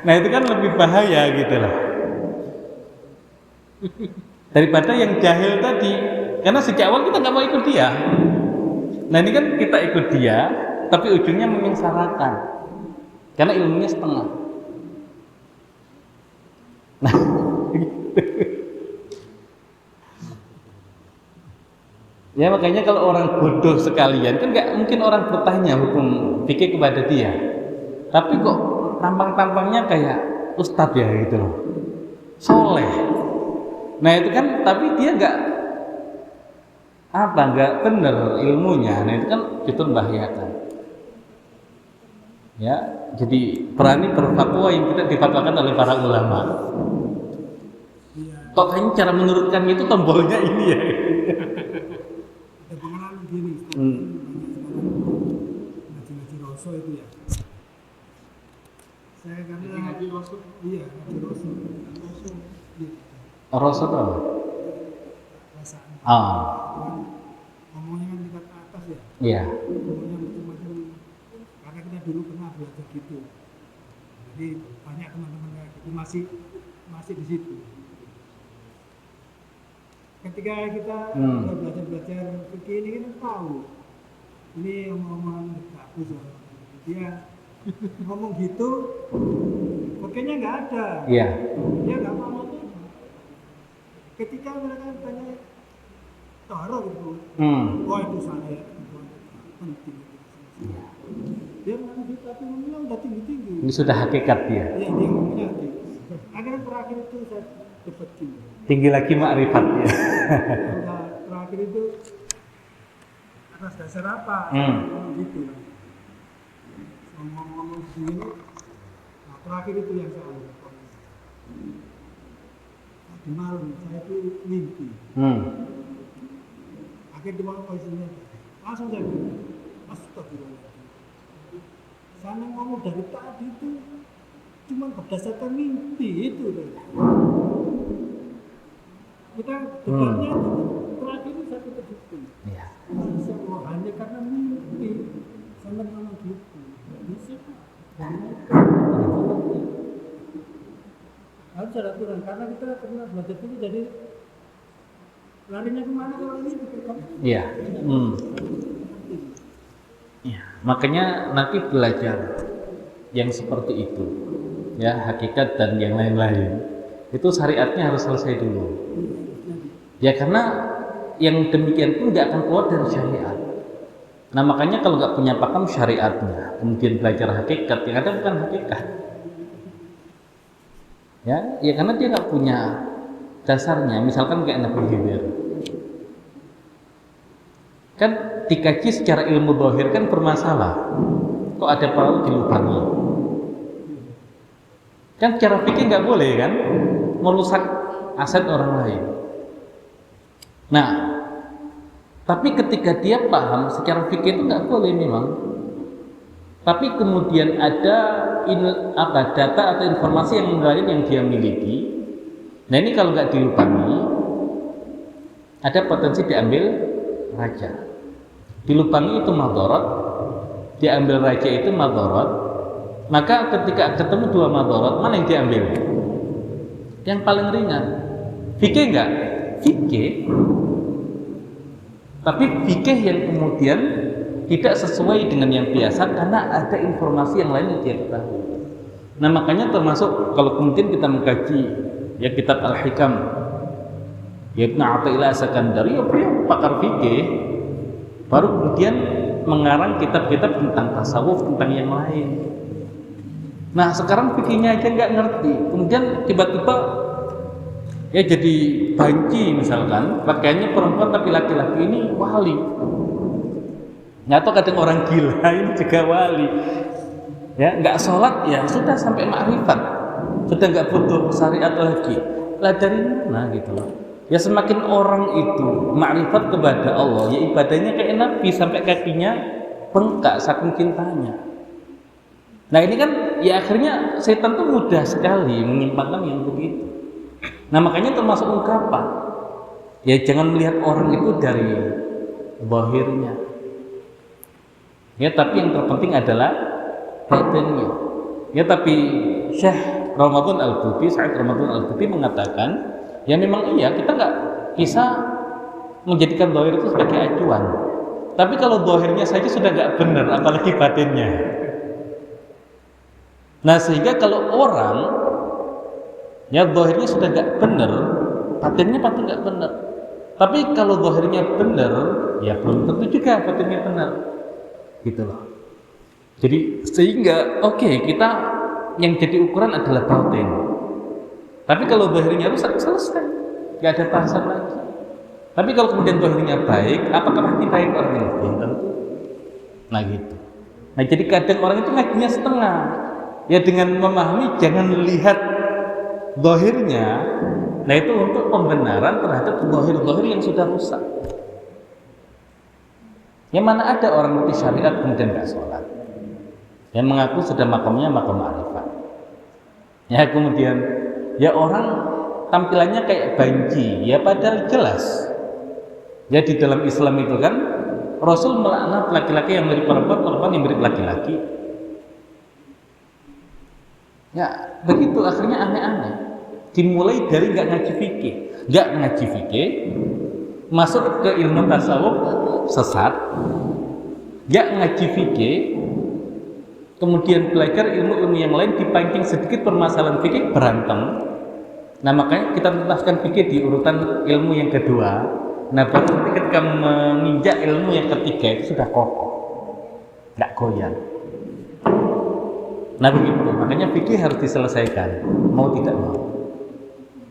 Nah itu kan lebih bahaya gitu lah. Daripada yang jahil tadi. Karena sejak awal kita nggak mau ikut dia. Nah ini kan kita ikut dia, tapi ujungnya menyengsarakan. Karena ilmunya setengah. Nah, ya makanya kalau orang bodoh sekalian kan nggak mungkin orang bertanya hukum fikih kepada dia. Tapi kok tampang-tampangnya kayak ustadz ya gitu loh, soleh. Nah itu kan, tapi dia nggak benar ilmunya. Nah itu kan justru membahayakan. Ya, jadi berani berfatwa yang tidak difatwakan oleh para ulama. Kok kayaknya cara menurutkan itu tombolnya ini ya.
Ada pengalaman gini, ngaji Roso itu ya. Saya karena ngaji Roso, iya ngaji Roso.
Roso itu apa?
Perasaan. Ngomongnya kan tingkat atas ya.
Iya.
Ngomongnya macam-macam. Karena kita dulu pernah belajar gitu. Jadi banyak teman-teman kayak gitu masih di situ. Ketika kita belajar fikih ini kan tahu ini omongan bagus ya. Dia ngomong gitu, pokoknya nggak ada.
Iya.
Dia nggak paham. Ketika mereka tanya taruh gitu, wah itu saya penting. Dia ngomong gitu, tapi ngomongnya udah tinggi-tinggi.
Ini sudah hakikat dia.
Iya, dia ngomongnya tinggi. Akhirnya terakhir itu saya dapat tinggi.
Tinggi lagi ma'rifatnya.
Nah, terakhir itu atas dasar apa? Ngomong gitu. Ngomong begini. Nah, terakhir itu yang saya lakukan. Di malam saya itu mimpi. Akhirnya di malam posisinya langsung saya bilang, astagfirullahaladzim. Saya ngomong dari tadi itu cuma berdasarkan mimpi itu. Kita debatnya terakhir itu satu begitu. Iya. Bisa hanya karena mimpi sama ngomong gitu. Bisa harus ada aturan karena kita pernah belajar dulu, jadi larinya kemana kalau ini
Iya. Ya, makanya nanti belajar yang seperti itu, ya hakikat dan yang lain-lain. Itu syariatnya harus selesai dulu. Ya karena yang demikian pun nggak akan keluar dari syariat. Nah makanya kalau nggak punya pakam syariatnya, kemudian belajar hakikat, yang ada bukan hakikat. Ya karena dia nggak punya dasarnya. Misalkan kayak Nabi Khidir, kan dikaji secara ilmu zahir kan bermasalah. Kok ada perahu dilubangi? Kan cara fikih nggak boleh kan, merusak aset orang lain. Nah, tapi ketika dia paham secara fikih itu nggak boleh memang. Tapi kemudian ada data atau informasi yang lain yang dia miliki. Nah ini kalau nggak dilubangi, ada potensi diambil raja. Dilubangi itu madharat, diambil raja itu madharat. Maka ketika ketemu dua madharat, mana yang diambil? Yang paling ringan. Fikih enggak? Fikih. Tapi fikih yang kemudian tidak sesuai dengan yang biasa karena ada informasi yang lain yang dia ketahui. Nah makanya termasuk kalau kemudian kita mengkaji ya kitab Al-Hikam ya Ibnu Athaillah As-Sakandari, ya beliau pakar fikih, baru kemudian mengarang kitab-kitab tentang tasawuf, tentang yang lain. Nah sekarang fikihnya aja nggak ngerti, kemudian tiba-tiba ya jadi banci misalkan, pakaiannya perempuan tapi laki-laki ini wali. Atau kadang orang gila ini juga wali. Ya, nggak sholat ya sudah sampai makrifat, sudah nggak butuh syariat lagi. Lah dari mana gitu loh? Ya semakin orang itu makrifat kepada Allah, ya ibadahnya kayak Nabi sampai kakinya bengkak saking cintanya. Nah ini kan ya akhirnya setan tuh mudah sekali menyimpangkan yang begitu. Nah makanya termasuk ungkapan, ya jangan melihat orang itu dari zahirnya. Ya tapi yang terpenting adalah batinnya. Ya tapi Syekh Ramadan Al-Buti, Said Ramadan Al-Buti mengatakan, ya memang iya kita nggak bisa menjadikan zahir itu sebagai acuan. Tapi kalau zahirnya saja sudah nggak benar, apalagi batinnya. Nah sehingga kalau orang ya zahirnya sudah nggak benar, batinnya pasti nggak benar. Tapi kalau zahirnya benar, ya belum tentu juga batinnya benar, gitu loh. Jadi sehingga kita yang jadi ukuran adalah batin. Tapi kalau zahirnya rusak, selesai, nggak ada bahasan lagi. Tapi kalau kemudian zahirnya baik, apakah pasti baik orang ini? Belum tentu. Nah gitu. Nah jadi kadang orang itu ngajinya setengah. Ya dengan memahami jangan lihat zahirnya. Nah itu untuk pembenaran terhadap zahir-zahir yang sudah rusak. Yang mana ada orang ngerti syariat kemudian nggak sholat, yang mengaku sudah makamnya makam ma'rifat. Ya kemudian ya orang tampilannya kayak banci, ya padahal jelas. Ya di dalam Islam itu kan Rasul melaknat laki-laki yang mirip perempuan, perempuan yang mirip laki-laki. Ya begitu akhirnya aneh-aneh. Dimulai dari nggak ngaji fikih, masuk ke ilmu tasawuf sesat, nggak ngaji fikih, kemudian belajar ilmu-ilmu yang lain dipancing sedikit permasalahan fikih berantem. Nah makanya kita tetapkan fikih di urutan ilmu yang kedua. Nah baru nanti ketika menginjak ilmu yang ketiga itu sudah kokoh, nggak goyang. Nah begitu, makanya fikih harus diselesaikan, mau tidak mau.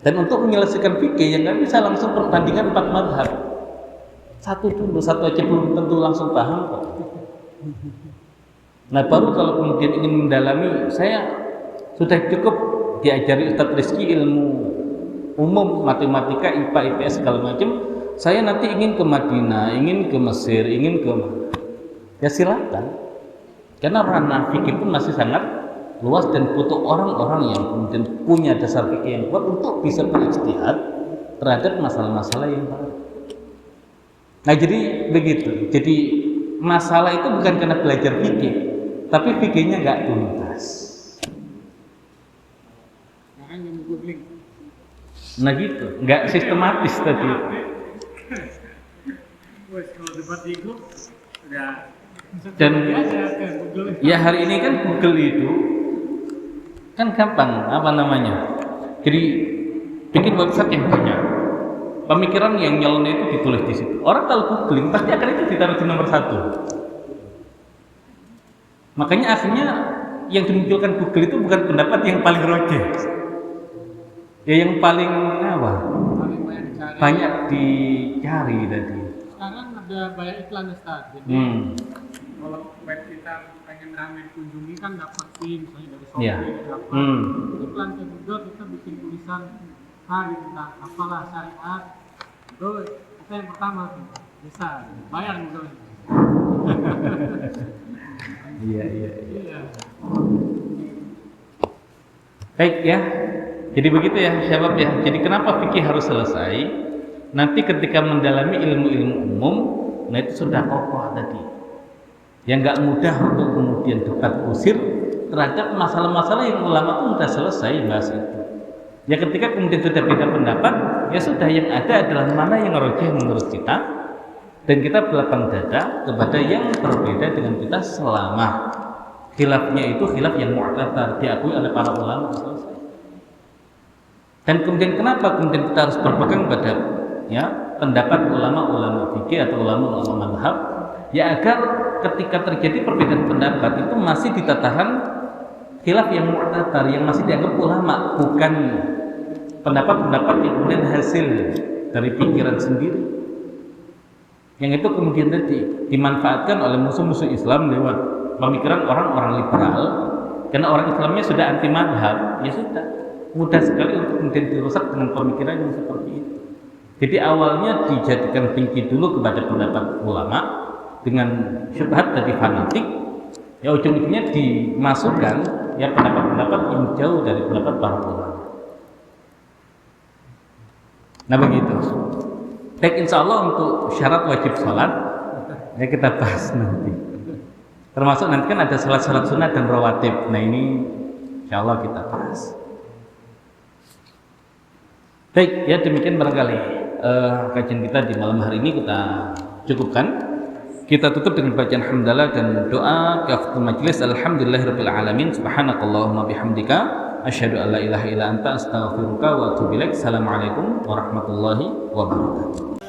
Dan untuk menyelesaikan fikih yang nggak bisa langsung perbandingan 4 mazhab. Satu aja belum tentu langsung paham kok. Nah baru kalau kemudian ingin mendalami, saya sudah cukup diajari Ustadz Rizky ilmu umum, matematika, IPA, IPS segala macam. Saya nanti ingin ke Madinah, ingin ke Mesir, ingin ke ya silakan. Karena ranah fikih pun masih sangat luas dan butuh orang-orang yang kemudian punya dasar fikih yang kuat untuk bisa berijtihad terhadap masalah-masalah yang baru. Nah jadi begitu. Jadi masalah itu bukan karena belajar fikih, tapi fikihnya nggak tuntas. Nah gitu, nggak sistematis tadi.
Kalau debat di grup udah.
Dan ya hari ini kan Google itu kan gampang, apa namanya? Jadi bikin website yang banyak, pemikiran yang nyeleneh itu ditulis di situ. Orang kalau googling pasti akan itu ditaruh di nomor 1. Makanya akhirnya yang dimunculkan Google itu bukan pendapat yang paling rojeh, ya yang paling apa? Banyak dicari tadi.
Sekarang ada banyak iklan Ustaz. Jadi kalau web kita pengen ramai kunjungi kan dapat pin misalnya dari Shopee, dapat iklan ke Google, kita bikin tulisan hari tentang apalah syariat. Itu kita yang pertama tuh bisa bayar Google.
Iya. Baik ya. Jadi begitu ya syabab ya. Jadi kenapa fikih harus selesai? Nanti ketika mendalami ilmu-ilmu umum, nah itu sudah kokoh tadi. Yang nggak mudah untuk kemudian debat kusir terhadap masalah-masalah yang ulama itu sudah selesai bahas itu. Ya ketika kemudian sudah beda pendapat, ya sudah, yang ada adalah mana yang rajih menurut kita, dan kita berlapang dada kepada yang berbeda dengan kita selama khilafnya itu khilaf yang mu'tabar, diakui oleh para ulama. Dan kemudian kenapa kemudian kita harus berpegang pada ya pendapat ulama-ulama fikih atau ulama-ulama mazhab, ya agar ketika terjadi perbedaan pendapat itu masih ditatahan khilaf yang mu'tabar, yang masih dianggap ulama, bukan pendapat-pendapat yang kemudian hasil dari pikiran sendiri, yang itu kemudian tadi dimanfaatkan oleh musuh-musuh Islam lewat pemikiran orang-orang liberal, karena orang Islamnya sudah anti madhab, ya sudah mudah sekali untuk kemudian dirusak dengan pemikiran yang seperti itu. Jadi awalnya dijadikan tinggi dulu kepada pendapat ulama dengan syubhat dari fanatik, ya ujung-ujungnya dimasukkan ya pendapat-pendapat yang jauh dari pendapat para ulama. Nah begitu. Baik, insya Allah untuk syarat wajib sholat ya kita bahas nanti. Termasuk nanti kan ada sholat-sholat sunat dan rawatib. Nah ini insya Allah kita bahas. Baik, ya demikian barangkali kajian kita di malam hari ini kita cukupkan. Kita tutup dengan bacaan hamdalah dan doa kafatul majlis. Alhamdulillahirabbil alamin. Subhanakallahumma bihamdika asyhadu an la ilaha illa anta astaghfiruka wa atubu ilaik. Assalamualaikum warahmatullahi wabarakatuh.